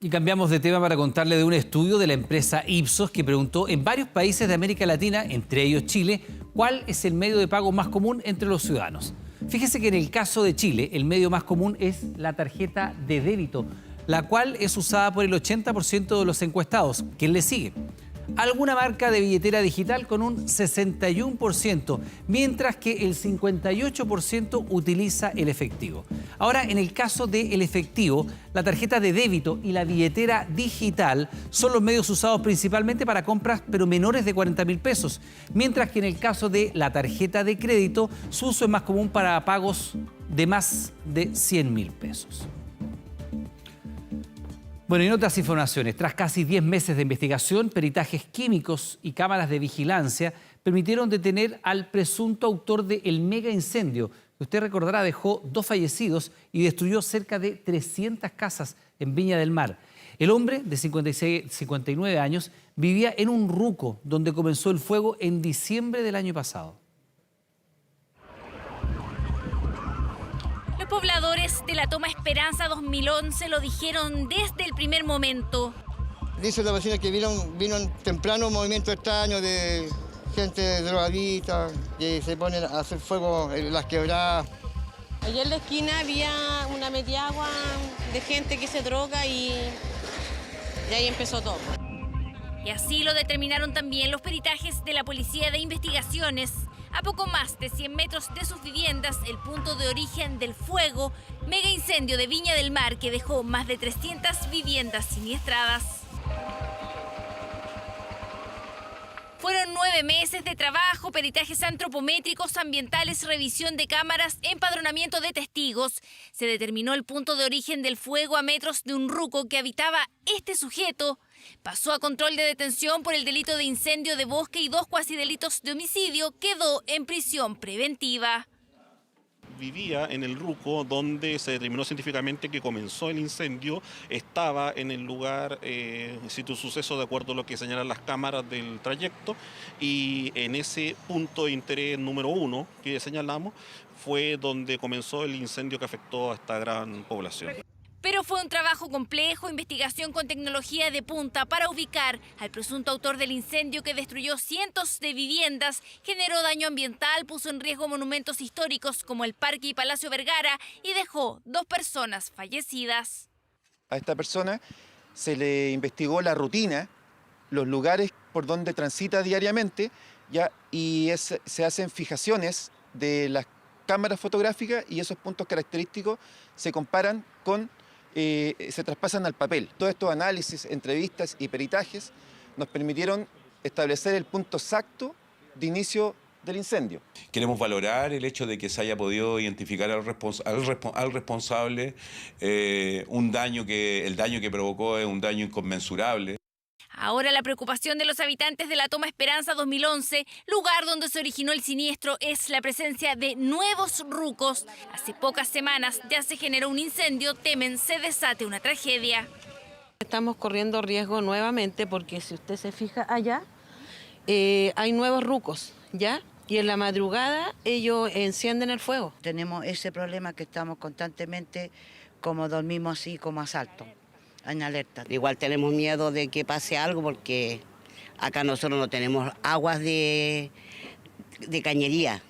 Speaker 2: Y cambiamos de tema para contarle de un estudio de la empresa Ipsos que preguntó en varios países de América Latina, entre ellos Chile, cuál es el medio de pago más común entre los ciudadanos. Fíjese que en el caso de Chile, el medio más común es la tarjeta de débito, la cual es usada por el 80% de los encuestados. ¿Quién le sigue? alguna marca de billetera digital con un 61%, mientras que el 58% utiliza el efectivo. Ahora, en el caso del efectivo, la tarjeta de débito y la billetera digital son los medios usados principalmente para compras, pero menores de 40.000 pesos, mientras que en el caso de la tarjeta de crédito, su uso es más común para pagos de más de 100.000 pesos. Bueno, y en otras informaciones, tras casi 10 meses de investigación, peritajes químicos y cámaras de vigilancia permitieron detener al presunto autor del mega incendio, que usted recordará dejó 2 fallecidos y destruyó cerca de 300 casas en Viña del Mar. El hombre, de 59 años, vivía en un ruco donde comenzó el fuego en diciembre del año pasado.
Speaker 6: Los pobladores de la Toma Esperanza 2011 lo dijeron desde el primer momento.
Speaker 9: Dice la vecina que vino temprano un movimiento extraño de gente drogadita que se ponen a hacer fuego en las quebradas.
Speaker 10: Allá en la esquina había una metiagua de gente que se droga y ahí empezó todo.
Speaker 6: Y así lo determinaron también los peritajes de la Policía de Investigaciones. A poco más de 100 metros de sus viviendas, el punto de origen del fuego, mega incendio de Viña del Mar que dejó más de 300 viviendas siniestradas. Fueron 9 meses de trabajo, peritajes antropométricos, ambientales, revisión de cámaras, empadronamiento de testigos. Se determinó el punto de origen del fuego a metros de un ruco que habitaba este sujeto. Pasó a control de detención por el delito de incendio de bosque y 2 cuasidelitos de homicidio. Quedó en prisión preventiva.
Speaker 12: Vivía en el ruco donde se determinó científicamente que comenzó el incendio, estaba en el lugar, sitio suceso de acuerdo a lo que señalan las cámaras del trayecto, y en ese punto de interés número 1 que señalamos fue donde comenzó el incendio que afectó a esta gran población.
Speaker 6: Pero fue un trabajo complejo, investigación con tecnología de punta para ubicar al presunto autor del incendio que destruyó cientos de viviendas, generó daño ambiental, puso en riesgo monumentos históricos como el Parque y Palacio Vergara y dejó 2 personas fallecidas.
Speaker 13: A esta persona se le investigó la rutina, los lugares por donde transita diariamente y se hacen fijaciones de las cámaras fotográficas y esos puntos característicos se comparan con se traspasan al papel. Todos estos análisis, entrevistas y peritajes nos permitieron establecer el punto exacto de inicio del incendio.
Speaker 14: Queremos valorar el hecho de que se haya podido identificar al responsable, el daño que provocó es un daño inconmensurable.
Speaker 6: Ahora la preocupación de los habitantes de la Toma Esperanza 2011, lugar donde se originó el siniestro, es la presencia de nuevos rucos. Hace pocas semanas ya se generó un incendio, temen se desate una tragedia.
Speaker 10: Estamos corriendo riesgo nuevamente porque si usted se fija allá, hay nuevos rucos, ¿ya? Y en la madrugada ellos encienden el fuego.
Speaker 15: Tenemos ese problema que estamos constantemente como dormimos así como asalto. En alerta.
Speaker 28: Igual tenemos miedo de que pase algo porque acá nosotros no tenemos aguas de cañería.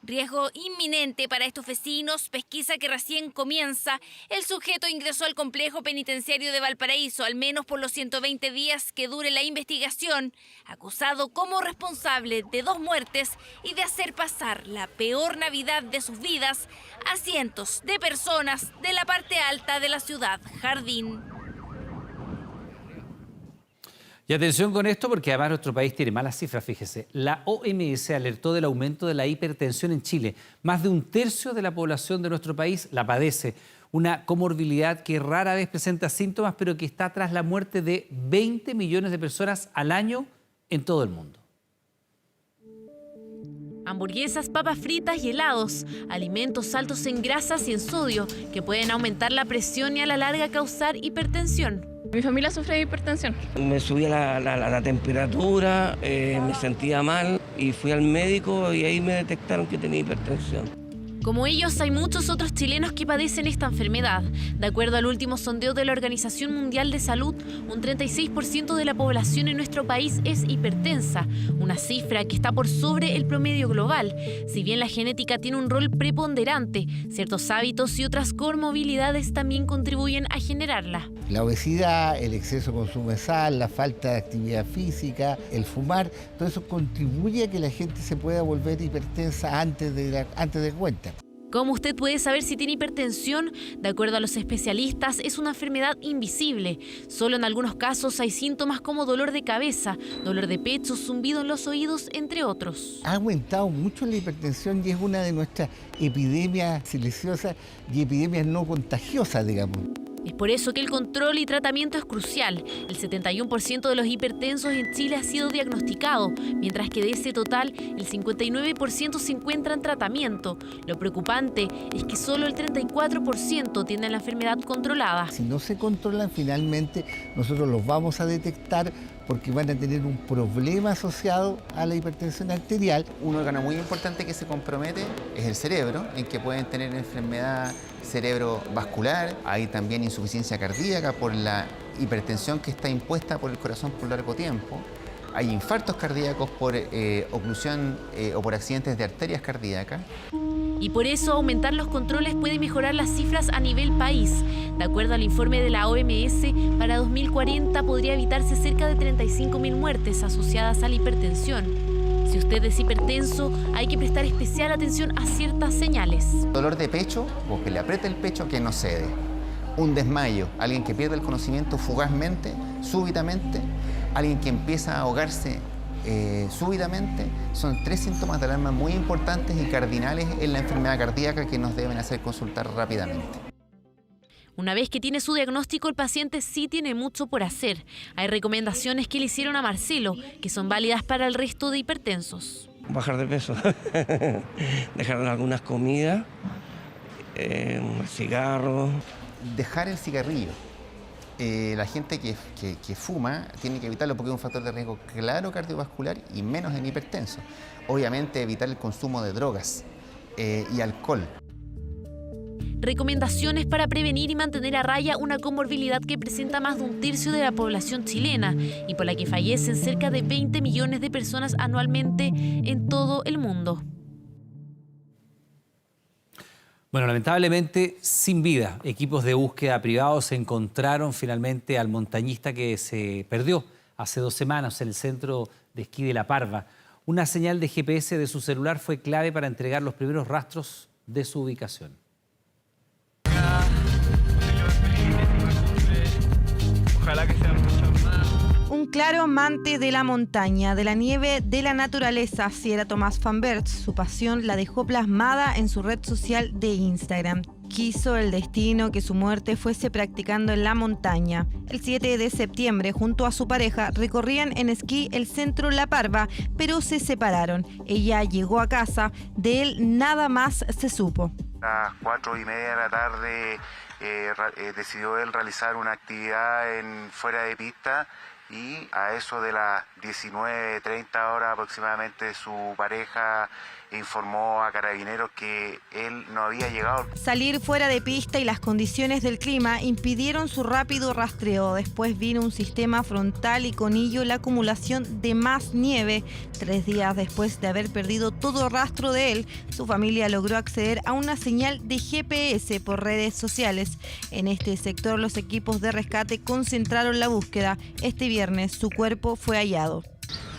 Speaker 6: Riesgo inminente para estos vecinos, pesquisa que recién comienza. El sujeto ingresó al complejo penitenciario de Valparaíso, al menos por los 120 días que dure la investigación, acusado como responsable de 2 muertes y de hacer pasar la peor Navidad de sus vidas a cientos de personas de la parte alta de la ciudad Jardín.
Speaker 2: Y atención con esto porque además nuestro país tiene malas cifras, fíjese. La OMS alertó del aumento de la hipertensión en Chile. Más de 1/3 de la población de nuestro país la padece. Una comorbilidad que rara vez presenta síntomas, pero que está tras la muerte de 20 millones de personas al año en todo el mundo.
Speaker 25: Hamburguesas, papas fritas y helados, alimentos altos en grasas y en sodio que pueden aumentar la presión y a la larga causar hipertensión.
Speaker 29: Mi familia sufre de hipertensión.
Speaker 30: Me subía la temperatura, me sentía mal y fui al médico y ahí me detectaron que tenía hipertensión.
Speaker 25: Como ellos, hay muchos otros chilenos que padecen esta enfermedad. De acuerdo al último sondeo de la Organización Mundial de Salud, un 36% de la población en nuestro país es hipertensa, una cifra que está por sobre el promedio global. Si bien la genética tiene un rol preponderante, ciertos hábitos y otras comorbilidades también contribuyen a generarla.
Speaker 3: La obesidad, el exceso de consumo de sal, la falta de actividad física, el fumar, todo eso contribuye a que la gente se pueda volver hipertensa antes de cuenta.
Speaker 11: ¿Cómo usted puede saber si tiene hipertensión? De acuerdo a los especialistas, es una enfermedad invisible. Solo en algunos casos hay síntomas como dolor de cabeza, dolor de pecho, zumbido en los oídos, entre otros.
Speaker 3: Ha aumentado mucho la hipertensión y es una de nuestras epidemias silenciosas y epidemias no contagiosas, digamos.
Speaker 11: Es por eso que el control y tratamiento es crucial. El 71% de los hipertensos en Chile ha sido diagnosticado, mientras que de ese total, el 59% se encuentra en tratamiento. Lo preocupante es que solo el 34% tiene la enfermedad controlada.
Speaker 3: Si no se controlan, finalmente nosotros los vamos a detectar porque van a tener un problema asociado a la hipertensión arterial.
Speaker 4: Un órgano muy importante que se compromete es el cerebro, en que pueden tener enfermedad cerebrovascular, hay también insuficiencia cardíaca por la hipertensión que está impuesta por el corazón por largo tiempo. Hay infartos cardíacos por oclusión o por accidentes de arterias cardíacas.
Speaker 11: Y por eso aumentar los controles puede mejorar las cifras a nivel país. De acuerdo al informe de la OMS, para 2040 podría evitarse cerca de 35.000 muertes asociadas a la hipertensión. Si usted es hipertenso, hay que prestar especial atención a ciertas señales.
Speaker 4: Dolor de pecho o que le aprieta el pecho que no cede. Un desmayo, alguien que pierde el conocimiento fugazmente, súbitamente. Alguien que empieza a ahogarse súbitamente. Son 3 síntomas de alarma muy importantes y cardinales en la enfermedad cardíaca que nos deben hacer consultar rápidamente.
Speaker 11: Una vez que tiene su diagnóstico, el paciente sí tiene mucho por hacer. Hay recomendaciones que le hicieron a Marcelo, que son válidas para el resto de hipertensos.
Speaker 30: Bajar de peso, dejar algunas comidas, cigarros.
Speaker 4: Dejar el cigarrillo. La gente que fuma tiene que evitarlo porque es un factor de riesgo claro cardiovascular y menos en hipertenso. Obviamente evitar el consumo de drogas y alcohol.
Speaker 11: Recomendaciones para prevenir y mantener a raya una comorbilidad que presenta más de 1/3 de la población chilena y por la que fallecen cerca de 20 millones de personas anualmente en todo el mundo.
Speaker 2: Bueno, lamentablemente sin vida. Equipos de búsqueda privados encontraron finalmente al montañista que se perdió hace 2 semanas en el centro de esquí de La Parva. Una señal de GPS de su celular fue clave para entregar los primeros rastros de su ubicación.
Speaker 5: Ojalá que sean muchos más.
Speaker 7: Un claro amante de la montaña, de la nieve, de la naturaleza, así era Tomás Van Berts. Su pasión la dejó plasmada en su red social de Instagram. Quiso el destino que su muerte fuese practicando en la montaña. El 7 de septiembre, junto a su pareja, recorrían en esquí el centro La Parva, pero se separaron. Ella llegó a casa, de él nada más se supo.
Speaker 16: A las 4:30 de la tarde decidió él realizar una actividad fuera de pista y a eso de las 19:30 horas aproximadamente su pareja informó a Carabineros que él no había llegado.
Speaker 7: Salir fuera de pista y las condiciones del clima impidieron su rápido rastreo. Después vino un sistema frontal y con ello la acumulación de más nieve. 3 días después de haber perdido todo rastro de él, su familia logró acceder a una señal de GPS por redes sociales. En este sector los equipos de rescate concentraron la búsqueda. Este viernes su cuerpo fue hallado.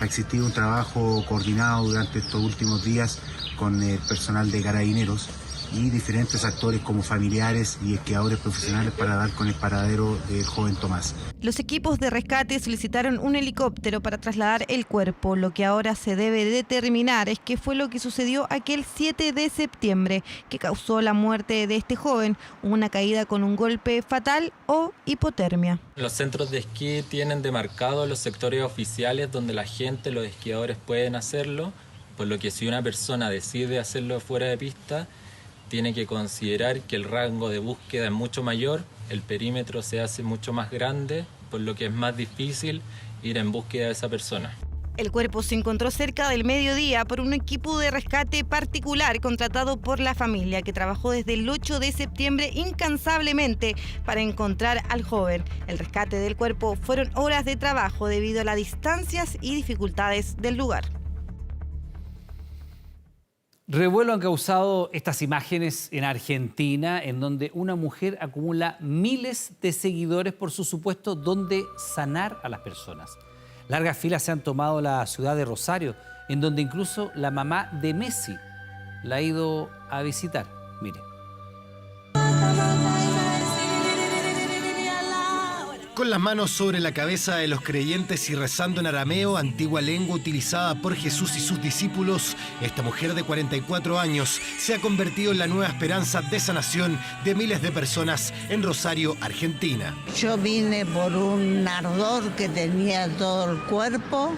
Speaker 16: Ha existido un trabajo coordinado durante estos últimos días con el personal de Carabineros y diferentes actores como familiares y esquiadores profesionales para dar con el paradero del joven Tomás.
Speaker 7: Los equipos de rescate solicitaron un helicóptero para trasladar el cuerpo. Lo que ahora se debe determinar es qué fue lo que sucedió aquel 7 de septiembre que causó la muerte de este joven, una caída con un golpe fatal o hipotermia.
Speaker 17: Los centros de esquí tienen demarcados los sectores oficiales donde la gente, los esquiadores pueden hacerlo, por lo que si una persona decide hacerlo fuera de pista, tiene que considerar que el rango de búsqueda es mucho mayor, el perímetro se hace mucho más grande, por lo que es más difícil ir en búsqueda de esa persona.
Speaker 7: El cuerpo se encontró cerca del mediodía por un equipo de rescate particular contratado por la familia que trabajó desde el 8 de septiembre incansablemente para encontrar al joven. El rescate del cuerpo fueron horas de trabajo debido a las distancias y dificultades del lugar.
Speaker 2: Revuelo han causado estas imágenes en Argentina, en donde una mujer acumula miles de seguidores por su supuesto don de sanar a las personas. Largas filas se han tomado la ciudad de Rosario, en donde incluso la mamá de Messi la ha ido a visitar. Mire.
Speaker 27: Con las manos sobre la cabeza de los creyentes y rezando en arameo, antigua lengua utilizada por Jesús y sus discípulos, esta mujer de 44 años se ha convertido en la nueva esperanza de sanación de miles de personas en Rosario, Argentina.
Speaker 1: Yo vine por un ardor que tenía todo el cuerpo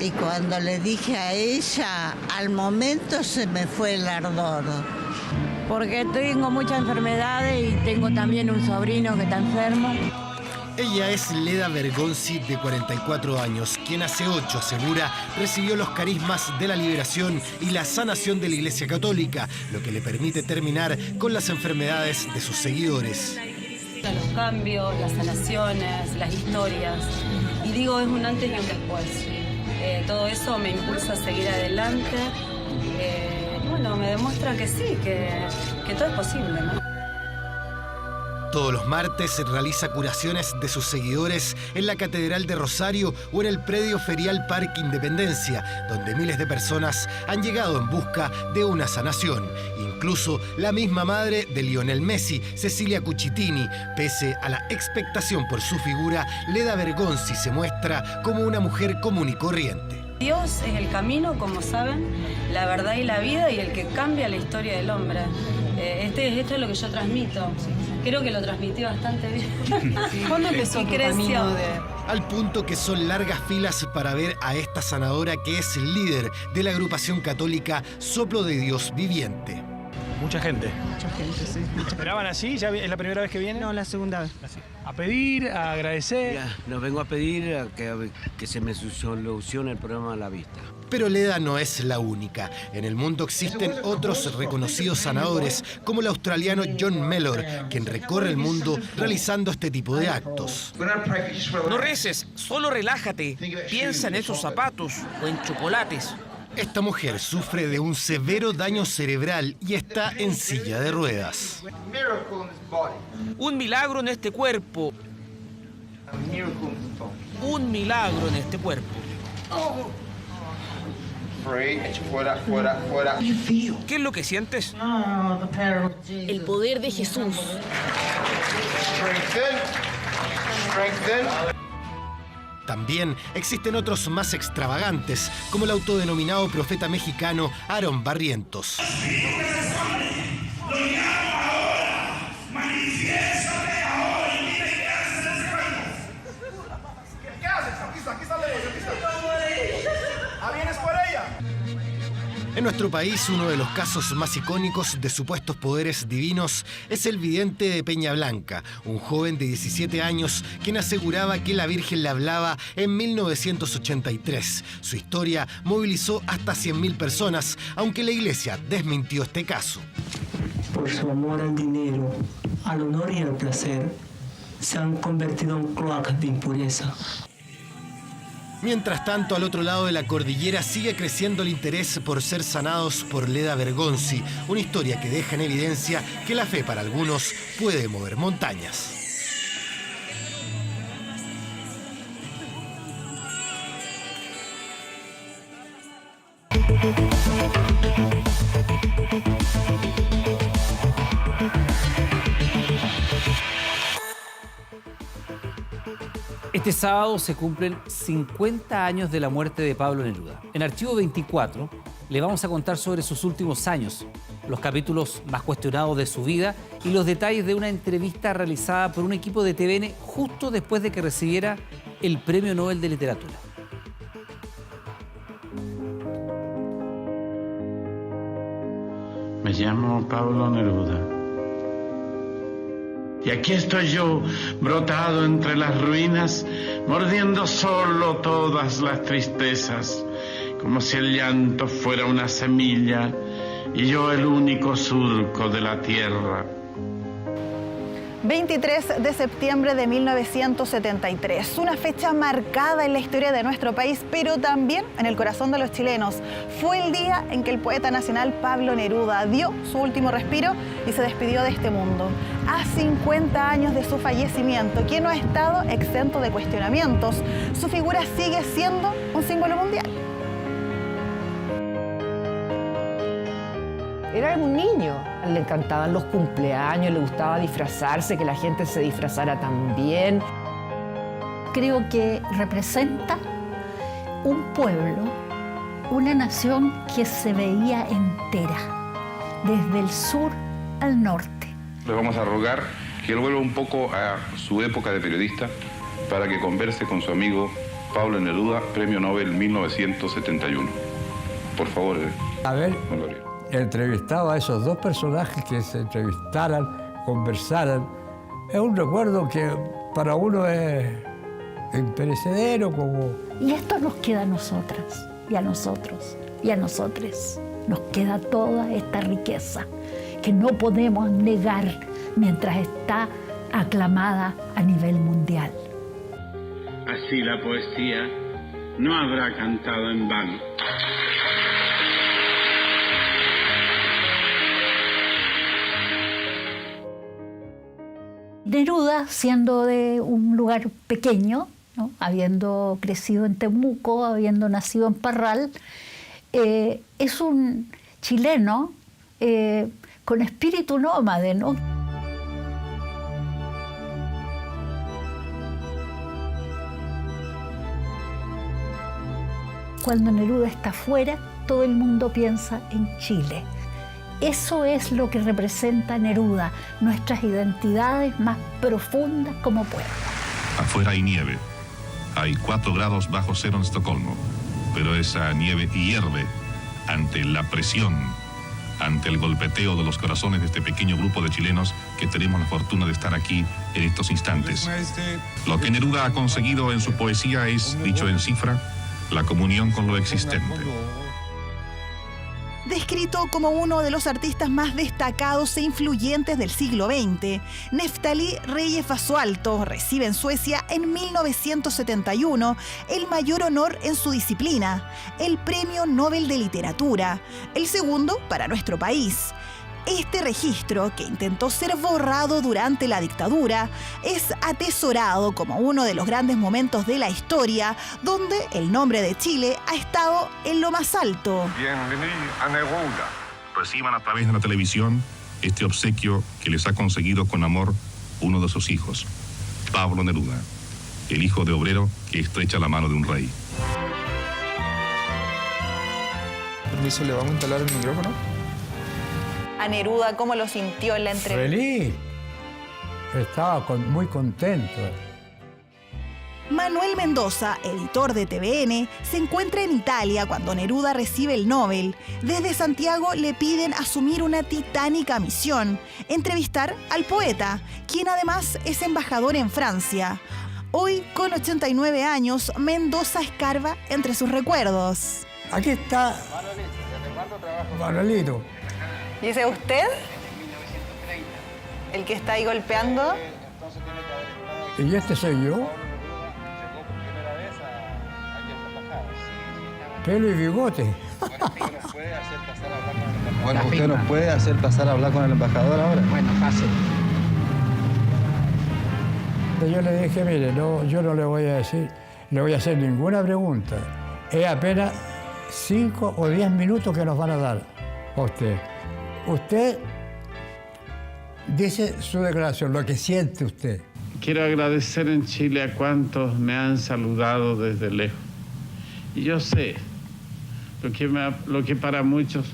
Speaker 1: y cuando le dije a ella, al momento se me fue el ardor.
Speaker 8: Porque tengo muchas enfermedades y tengo también un sobrino que está enfermo.
Speaker 27: Ella es Leda Bergonzi, de 44 años, quien hace 8, asegura, recibió los carismas de la liberación y la sanación de la Iglesia Católica, lo que le permite terminar con las enfermedades de sus seguidores.
Speaker 18: Los cambios, las sanaciones, las historias. Y digo, es un antes y un después. Todo eso me impulsa a seguir adelante. Bueno, me demuestra que sí, que todo es posible, ¿no?
Speaker 27: Todos los martes realiza curaciones de sus seguidores en la Catedral de Rosario o en el predio ferial Parque Independencia, donde miles de personas han llegado en busca de una sanación. Incluso la misma madre de Lionel Messi, Cecilia Cucitini, pese a la expectación por su figura, Leda Bergonzi se muestra como una mujer común y corriente.
Speaker 18: Dios es el camino, como saben, la verdad y la vida, y el que cambia la historia del hombre. Esto es lo que yo transmito. Creo que lo transmití bastante bien.
Speaker 8: ¿Cuándo empezó tu camino de...?
Speaker 27: Al punto que son largas filas para ver a esta sanadora que es el líder de la agrupación católica Soplo de Dios Viviente.
Speaker 19: Mucha gente.
Speaker 1: Mucha gente, sí.
Speaker 19: ¿Esperaban así? ¿Ya es la primera vez que vienen?
Speaker 1: No, la segunda vez.
Speaker 19: ¿A pedir, a agradecer?
Speaker 20: Lo vengo a pedir a que se me solucione el problema de la vista.
Speaker 27: Pero Leda no es la única. En el mundo existen otros reconocidos sanadores, como el australiano John Mellor, quien recorre el mundo realizando este tipo de actos.
Speaker 21: No reces, solo relájate. Piensa en esos zapatos o en chocolates.
Speaker 27: Esta mujer sufre de un severo daño cerebral y está en silla de ruedas.
Speaker 21: Un milagro en este cuerpo. Un milagro en este cuerpo. ¿Qué es lo que sientes?
Speaker 11: El poder de Jesús.
Speaker 27: También existen otros más extravagantes, como el autodenominado profeta mexicano Aaron Barrientos. En nuestro país, uno de los casos más icónicos de supuestos poderes divinos es el vidente de Peña Blanca, un joven de 17 años quien aseguraba que la Virgen le hablaba en 1983. Su historia movilizó hasta 100.000 personas, aunque la iglesia desmintió este caso.
Speaker 22: Por su amor al dinero, al honor y al placer, se han convertido en cloacas de impureza.
Speaker 27: Mientras tanto, al otro lado de la cordillera sigue creciendo el interés por ser sanados por Leda Bergonzi, una historia que deja en evidencia que la fe para algunos puede mover montañas.
Speaker 2: Este sábado se cumplen 50 años de la muerte de Pablo Neruda. En Archivo 24 le vamos a contar sobre sus últimos años, los capítulos más cuestionados de su vida y los detalles de una entrevista realizada por un equipo de TVN justo después de que recibiera el Premio Nobel de Literatura.
Speaker 23: Me llamo Pablo Neruda. Y aquí estoy yo, brotado entre las ruinas, mordiendo solo todas las tristezas, como si el llanto fuera una semilla y yo el único surco de la tierra.
Speaker 6: 23 de septiembre de 1973, una fecha marcada en la historia de nuestro país, pero también en el corazón de los chilenos. Fue el día en que el poeta nacional Pablo Neruda dio su último respiro y se despidió de este mundo. A 50 años de su fallecimiento, que no ha estado exento de cuestionamientos, su figura sigue siendo un símbolo mundial.
Speaker 9: Era un niño, le encantaban los cumpleaños, le gustaba disfrazarse, que la gente se disfrazara también.
Speaker 10: Creo que representa un pueblo, una nación que se veía entera, desde el sur al norte.
Speaker 12: Le vamos a rogar que él vuelva un poco a su época de periodista para que converse con su amigo Pablo Neruda, Premio Nobel 1971. Por favor,
Speaker 13: A ver,
Speaker 12: don Gabriel.
Speaker 13: entrevistaba a esos dos personajes que se entrevistaran, conversaran. Es un recuerdo que para uno es imperecedero como...
Speaker 10: Y esto nos queda a nosotras, y a nosotros, y a nosotres. Nos queda toda esta riqueza que no podemos negar mientras está aclamada a nivel mundial.
Speaker 23: Así la poesía no habrá cantado en vano.
Speaker 10: Neruda, siendo de un lugar pequeño, ¿no?, habiendo crecido en Temuco, habiendo nacido en Parral, es un chileno con espíritu nómade, ¿no? Cuando Neruda está afuera, todo el mundo piensa en Chile. Eso es lo que representa Neruda, nuestras identidades más profundas como pueblo.
Speaker 14: Afuera hay nieve. Hay 4 grados bajo cero en Estocolmo. Pero esa nieve hierve ante la presión, ante el golpeteo de los corazones de este pequeño grupo de chilenos que tenemos la fortuna de estar aquí en estos instantes. Lo que Neruda ha conseguido en su poesía es, dicho en cifra, la comunión con lo existente.
Speaker 6: Descrito como uno de los artistas más destacados e influyentes del siglo XX, Neftalí Reyes Basualto recibe en Suecia en 1971 el mayor honor en su disciplina, el Premio Nobel de Literatura, el segundo para nuestro país. Este registro, que intentó ser borrado durante la dictadura, es atesorado como uno de los grandes momentos de la historia donde el nombre de Chile ha estado en lo más alto.
Speaker 14: Bienvenido a Neruda. Reciban a través de la televisión este obsequio que les ha conseguido con amor uno de sus hijos, Pablo Neruda, el hijo de obrero que estrecha la mano de un rey.
Speaker 15: Permiso, ¿le vamos a instalar el micrófono?
Speaker 6: A Neruda, ¿cómo lo sintió en la entrevista?
Speaker 13: Feliz. Estaba muy contento.
Speaker 6: Manuel Mendoza, editor de TVN, se encuentra en Italia cuando Neruda recibe el Nobel. Desde Santiago le piden asumir una titánica misión, entrevistar al poeta, quien además es embajador en Francia. Hoy, con 89 años, Mendoza escarba entre sus recuerdos.
Speaker 13: Aquí está Manuelito.
Speaker 6: ¿Y ese es usted? ¿El que está ahí golpeando?
Speaker 13: ¿Y este soy yo? Pelo y bigote.
Speaker 24: Bueno, ¿usted nos puede hacer pasar a hablar con el embajador ahora? Bueno, fácil.
Speaker 13: Yo le dije, mire, no, yo no le voy a decir, le voy a hacer ninguna pregunta. Es apenas 5 o 10 minutos que nos van a dar a usted. Usted dice su declaración, lo que siente usted.
Speaker 23: Quiero agradecer en Chile a cuantos me han saludado desde lejos. Y yo sé lo que para muchos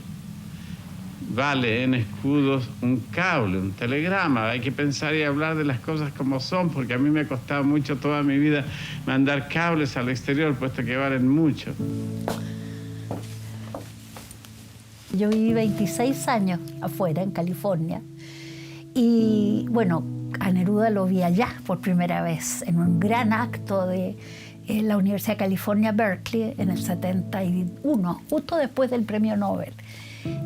Speaker 23: vale en escudos un cable, un telegrama. Hay que pensar y hablar de las cosas como son, porque a mí me ha costado mucho toda mi vida mandar cables al exterior, puesto que valen mucho.
Speaker 10: Yo viví 26 años afuera, en California, y bueno, a Neruda lo vi allá por primera vez, en un gran acto de la Universidad de California, Berkeley, en el 71, justo después del Premio Nobel.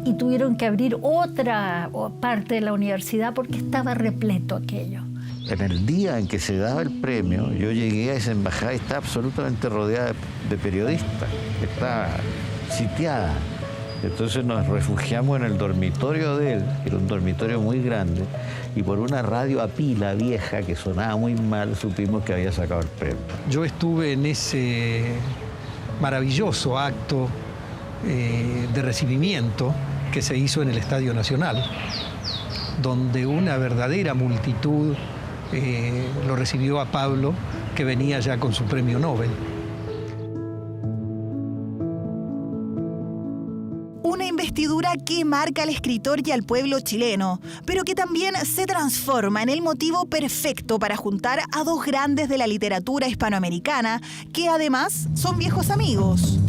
Speaker 10: Y tuvieron que abrir otra parte de la universidad porque estaba repleto aquello.
Speaker 3: En el día en que se daba el premio, yo llegué a esa embajada y estaba absolutamente rodeada de periodistas, estaba sitiada. Entonces nos refugiamos en el dormitorio de él, que era un dormitorio muy grande, y por una radio a pila vieja que sonaba muy mal, supimos que había sacado el premio.
Speaker 4: Yo estuve en ese maravilloso acto de recibimiento que se hizo en el Estadio Nacional, donde una verdadera multitud lo recibió a Pablo, que venía ya con su premio Nobel.
Speaker 6: Una investidura que marca al escritor y al pueblo chileno, pero que también se transforma en el motivo perfecto para juntar a dos grandes de la literatura hispanoamericana, que además son viejos amigos.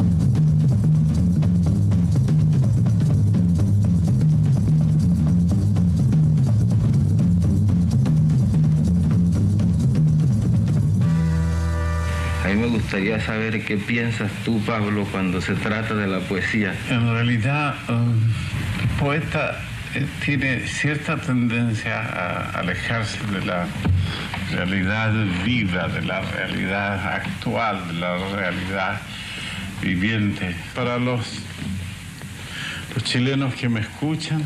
Speaker 5: A mí me gustaría saber qué piensas tú, Pablo, cuando se trata de la poesía.
Speaker 23: En realidad, el poeta tiene cierta tendencia a alejarse de la realidad viva, de la realidad actual, de la realidad viviente. Para los chilenos que me escuchan,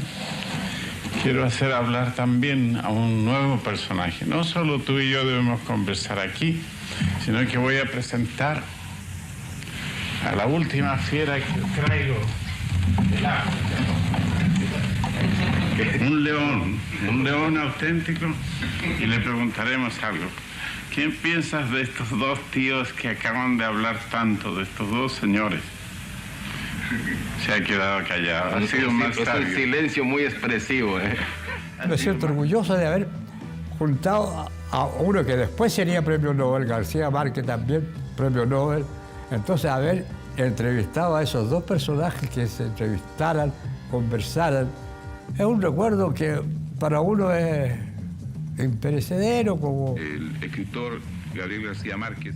Speaker 23: quiero hacer hablar también a un nuevo personaje. No solo tú y yo debemos conversar aquí, sino que voy a presentar a la última fiera que traigo del África. Un león auténtico, y le preguntaremos algo. ¿Quién piensas de estos dos tíos que acaban de hablar tanto, de estos dos señores? Se ha quedado callado. Ha sido más tarde.
Speaker 5: Es un silencio muy expresivo.
Speaker 13: Me siento orgulloso de haber juntado a uno que después sería premio Nobel, García Márquez también, premio Nobel. Entonces, haber entrevistado a esos dos personajes que se entrevistaran, conversaran, es un recuerdo que para uno es imperecedero. Como
Speaker 12: el escritor Gabriel García Márquez.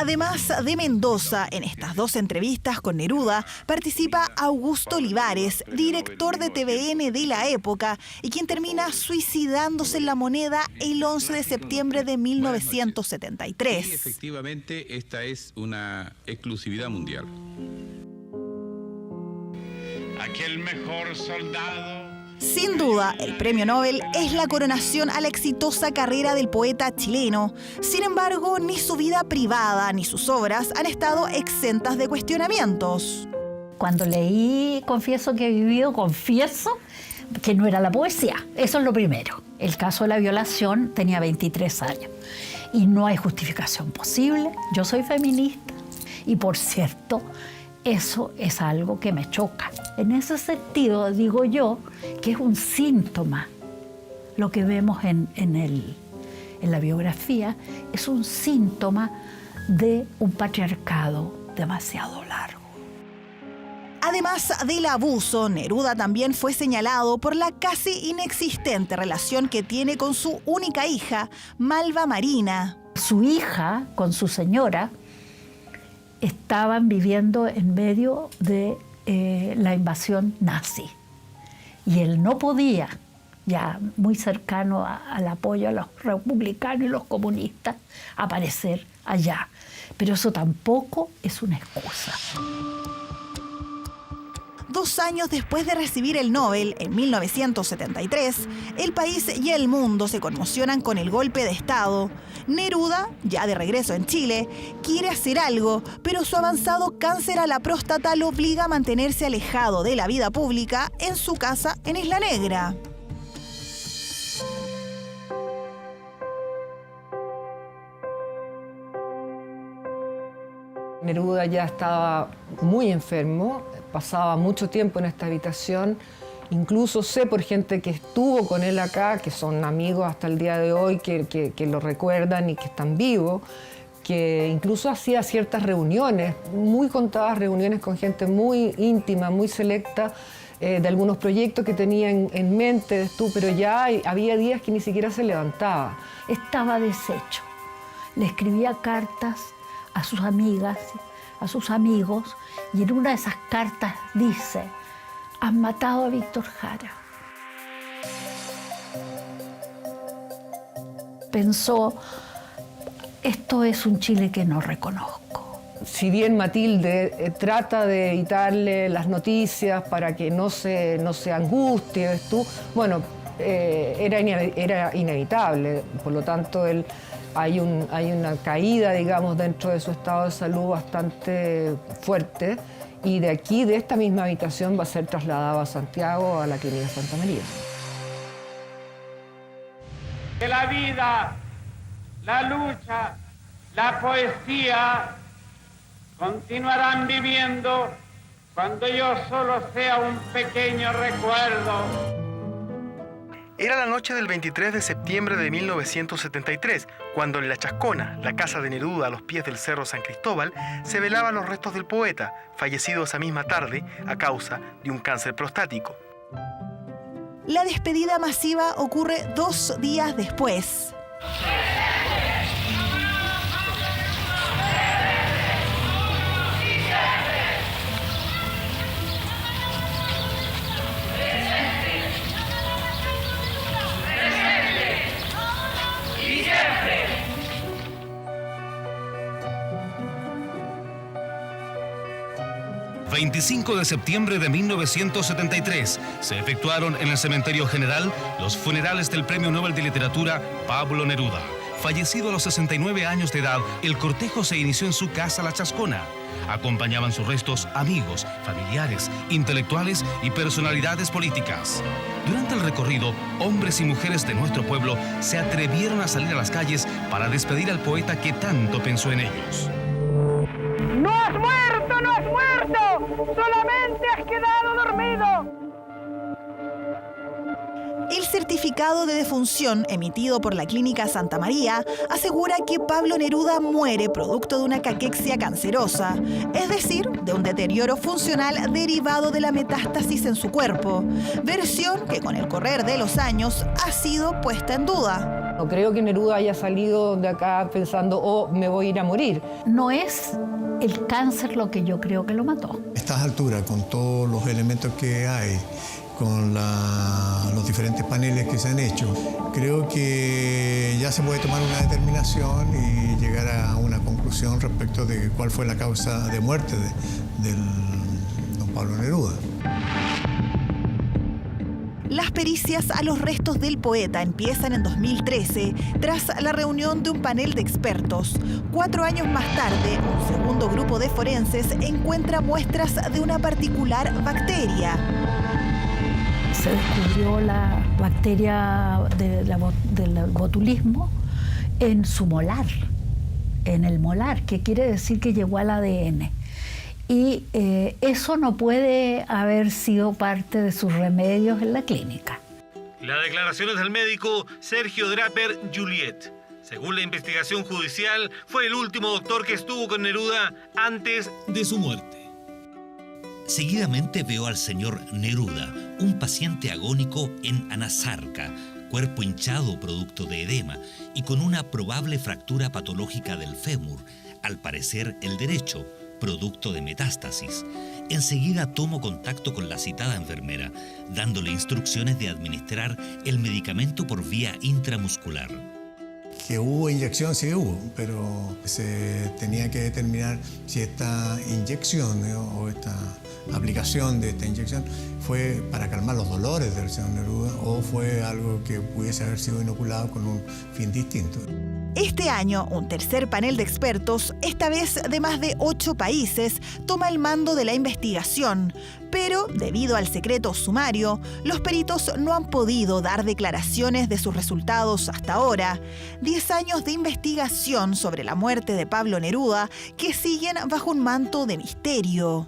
Speaker 6: Además de Mendoza, en estas dos entrevistas con Neruda participa Augusto Olivares, director de TVN de la época y quien termina suicidándose en La Moneda el 11 de septiembre de 1973.
Speaker 16: Sí, efectivamente, esta es una exclusividad mundial.
Speaker 23: Aquel mejor soldado.
Speaker 6: Sin duda, el premio Nobel es la coronación a la exitosa carrera del poeta chileno. Sin embargo, ni su vida privada ni sus obras han estado exentas de cuestionamientos.
Speaker 10: Cuando leí Confieso que he vivido, confieso que no era la poesía. Eso es lo primero. El caso de la violación tenía 23 años y no hay justificación posible. Yo soy feminista y, por cierto, eso es algo que me choca. En ese sentido, digo yo que es un síntoma. Lo que vemos en la biografía es un síntoma de un patriarcado demasiado largo.
Speaker 6: Además del abuso, Neruda también fue señalado por la casi inexistente relación que tiene con su única hija, Malva Marina.
Speaker 10: Su hija, con su señora, estaban viviendo en medio de la invasión nazi. Y él no podía, ya muy cercano al apoyo a los republicanos y los comunistas, aparecer allá. Pero eso tampoco es una excusa.
Speaker 6: 2 años después de recibir el Nobel, en 1973, el país y el mundo se conmocionan con el golpe de Estado. Neruda, ya de regreso en Chile, quiere hacer algo, pero su avanzado cáncer a la próstata lo obliga a mantenerse alejado de la vida pública en su casa en Isla Negra.
Speaker 9: Neruda ya estaba muy enfermo, pasaba mucho tiempo en esta habitación. Incluso sé por gente que estuvo con él acá, que son amigos hasta el día de hoy, que lo recuerdan y que están vivos, que incluso hacía ciertas reuniones, muy contadas reuniones con gente muy íntima, muy selecta, de algunos proyectos que tenía en mente, pero ya había días que ni siquiera se levantaba.
Speaker 10: Estaba deshecho. Le escribía cartas a sus amigas, a sus amigos, y en una de esas cartas dice: han matado a Víctor Jara. pensó, esto es un Chile que no reconozco.
Speaker 9: Si bien Matilde trata de evitarle las noticias para que no se angustie, ¿ves tú? Bueno, era inevitable, por lo tanto hay una caída, digamos, dentro de su estado de salud bastante fuerte, y de aquí, de esta misma habitación, va a ser trasladado a Santiago, a la Clínica Santa María.
Speaker 1: Que la vida, la lucha, la poesía continuarán viviendo cuando yo solo sea un pequeño recuerdo.
Speaker 7: Era la noche del 23 de septiembre de 1973, cuando en La Chascona, la casa de Neruda a los pies del Cerro San Cristóbal, se velaban los restos del poeta, fallecido esa misma tarde a causa de un cáncer prostático.
Speaker 6: La despedida masiva ocurre 2 días después.
Speaker 8: 25 de septiembre de 1973 se efectuaron en el Cementerio General los funerales del Premio Nobel de Literatura Pablo Neruda. Fallecido a los 69 años de edad, el cortejo se inició en su casa La Chascona. Acompañaban sus restos amigos, familiares, intelectuales y personalidades políticas. Durante el recorrido, hombres y mujeres de nuestro pueblo se atrevieron a salir a las calles para despedir al poeta que tanto pensó en ellos.
Speaker 1: ¡No has muerto, no has muerto! ¡Solamente has quedado dormido!
Speaker 6: El certificado de defunción emitido por la Clínica Santa María asegura que Pablo Neruda muere producto de una caquexia cancerosa, es decir, de un deterioro funcional derivado de la metástasis en su cuerpo, versión que con el correr de los años ha sido puesta en duda.
Speaker 9: No creo que Neruda haya salido de acá pensando, oh, me voy a ir a morir.
Speaker 10: No es el cáncer lo que yo creo que lo mató.
Speaker 17: A estas alturas, con todos los elementos que hay, con los diferentes paneles que se han hecho, creo que ya se puede tomar una determinación y llegar a una conclusión respecto de cuál fue la causa de muerte del don Pablo Neruda.
Speaker 6: Las pericias a los restos del poeta empiezan en 2013, tras la reunión de un panel de expertos. 4 años más tarde, un segundo grupo de forenses encuentra muestras de una particular bacteria.
Speaker 10: Se descubrió la bacteria del botulismo en su molar, en el molar, que quiere decir que llegó al ADN. Y eso no puede haber sido parte de sus remedios en la clínica.
Speaker 18: Las declaraciones del médico Sergio Draper Juliet. Según la investigación judicial, fue el último doctor que estuvo con Neruda antes de su muerte.
Speaker 25: Seguidamente veo al señor Neruda, un paciente agónico en Anasarca, cuerpo hinchado producto de edema y con una probable fractura patológica del fémur, al parecer el derecho, producto de metástasis. Enseguida tomo contacto con la citada enfermera, dándole instrucciones de administrar el medicamento por vía intramuscular.
Speaker 17: Que hubo inyección, sí hubo, pero se tenía que determinar si esta inyección o esta aplicación de esta inyección fue para calmar los dolores del señor Neruda o fue algo que pudiese haber sido inoculado con un fin distinto.
Speaker 6: Este año, un tercer panel de expertos, esta vez de más de 8 países, toma el mando de la investigación. Pero, debido al secreto sumario, los peritos no han podido dar declaraciones de sus resultados hasta ahora. 10 años de investigación sobre la muerte de Pablo Neruda que siguen bajo un manto de misterio.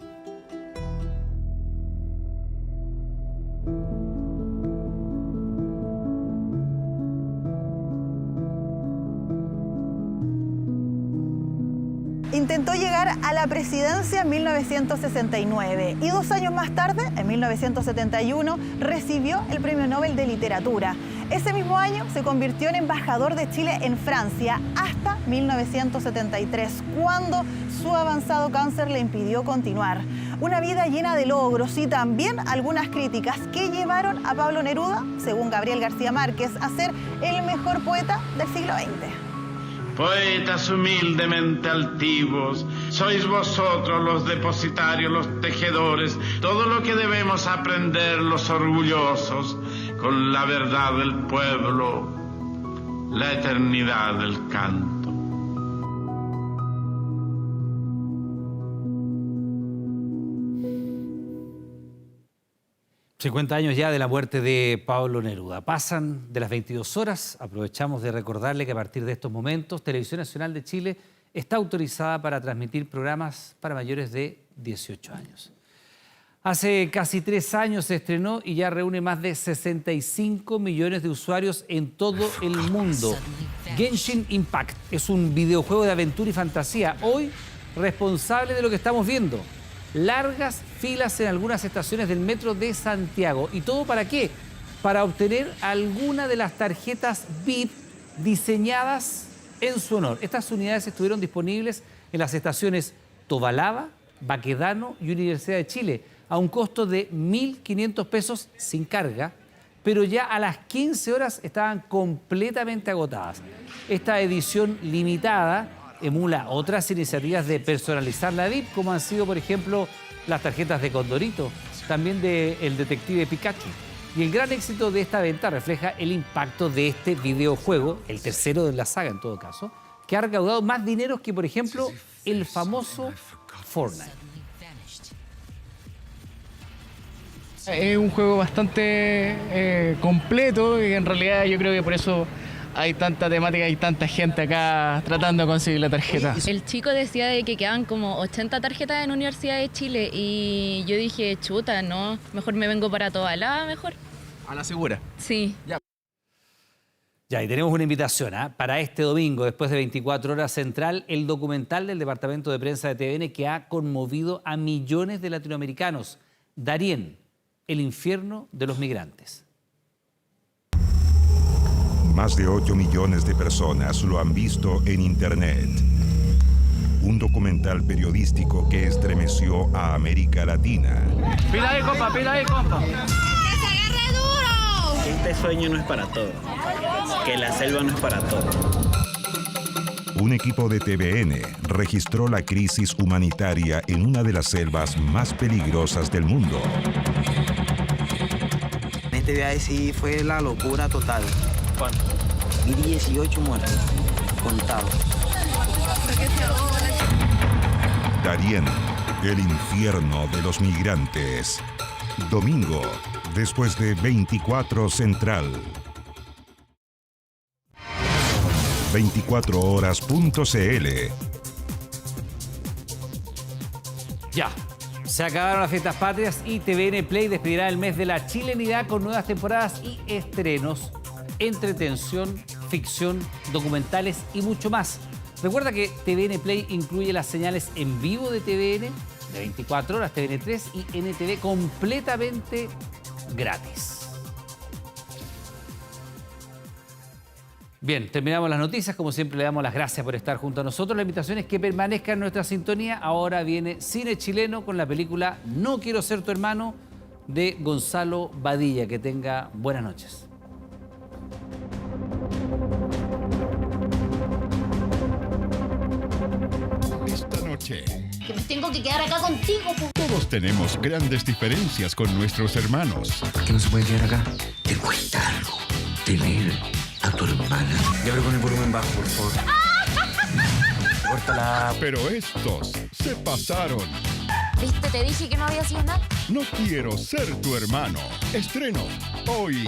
Speaker 6: Intentó llegar a la presidencia en 1969 y 2 años más tarde, en 1971, recibió el Premio Nobel de Literatura. Ese mismo año se convirtió en embajador de Chile en Francia hasta 1973, cuando su avanzado cáncer le impidió continuar. Una vida llena de logros y también algunas críticas que llevaron a Pablo Neruda, según Gabriel García Márquez, a ser el mejor poeta del siglo XX.
Speaker 23: Poetas humildemente altivos, sois vosotros los depositarios, los tejedores, todo lo que debemos aprender los orgullosos, con la verdad del pueblo, la eternidad del canto.
Speaker 2: 50 años ya de la muerte de Pablo Neruda. Pasan de las 22 horas. Aprovechamos de recordarle que a partir de estos momentos, Televisión Nacional de Chile está autorizada para transmitir programas para mayores de 18 años. Hace casi 3 años se estrenó y ya reúne más de 65 millones de usuarios en todo el mundo. Genshin Impact es un videojuego de aventura y fantasía, hoy responsable de lo que estamos viendo. Largas filas en algunas estaciones del metro de Santiago. ¿Y todo para qué? Para obtener alguna de las tarjetas VIP diseñadas en su honor. Estas unidades estuvieron disponibles en las estaciones Tobalaba, Baquedano y Universidad de Chile, a un costo de 1.500 pesos sin carga, pero ya a las 15 horas estaban completamente agotadas. Esta edición limitada emula otras iniciativas de personalizar la VIP, como han sido, por ejemplo, las tarjetas de Condorito, también del detective Pikachu. Y el gran éxito de esta venta refleja el impacto de este videojuego, el tercero de la saga en todo caso, que ha recaudado más dinero que, por ejemplo, el famoso Fortnite.
Speaker 11: Es un juego bastante completo y en realidad yo creo que por eso hay tanta temática y tanta gente acá tratando de conseguir la tarjeta.
Speaker 19: El chico decía de que quedaban como 80 tarjetas en la Universidad de Chile y yo dije, chuta, no, mejor me vengo para Tobalaba, mejor.
Speaker 11: ¿A la segura?
Speaker 19: Sí.
Speaker 2: Ya, y tenemos una invitación para este domingo, después de 24 horas central, el documental del Departamento de Prensa de TVN que ha conmovido a millones de latinoamericanos. Darién, el infierno de los migrantes.
Speaker 20: Más de 8 millones de personas lo han visto en Internet. Un documental periodístico que estremeció a América Latina.
Speaker 11: ¡Pila ahí, compa! ¡Pila ahí, compa!
Speaker 21: ¡Que se agarre duro!
Speaker 22: Que este sueño no es para todos. Que la selva no es para todos.
Speaker 20: Un equipo de TVN registró la crisis humanitaria en una de las selvas más peligrosas del mundo.
Speaker 22: En este viaje sí fue la locura total. ¿Cuánto? 18 muertos, contados.
Speaker 20: Darién, el infierno de los migrantes. Domingo, después de 24 Central. 24horas.cl.
Speaker 2: Ya, se acabaron las fiestas patrias y TVN Play despedirá el mes de la chilenidad con nuevas temporadas y estrenos. Entretención, ficción, documentales y mucho más. Recuerda que TVN Play incluye las señales en vivo de TVN de 24 horas, TVN3 y NTV completamente gratis. Bien, terminamos las noticias. Como siempre, le damos las gracias por estar junto a nosotros. La invitación es que permanezca en nuestra sintonía. Ahora viene Cine Chileno con la película No quiero ser tu hermano de Gonzalo Badilla. Que tenga buenas noches.
Speaker 26: Esta noche,
Speaker 21: Que me tengo que quedar acá contigo.
Speaker 26: todos tenemos grandes diferencias con nuestros hermanos.
Speaker 27: ¿Por qué no se puede quedar acá? Te cuesta algo tener a tu hermana.
Speaker 26: Ya pero con el volumen bajo, por favor.
Speaker 27: Córtala.
Speaker 26: Pero estos se pasaron.
Speaker 21: ¿Viste? Te dije que no había sido nada.
Speaker 26: No quiero ser tu hermano. Estreno hoy,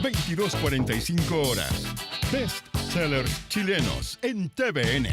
Speaker 26: 22:45 horas. Best sellers chilenos en TVN.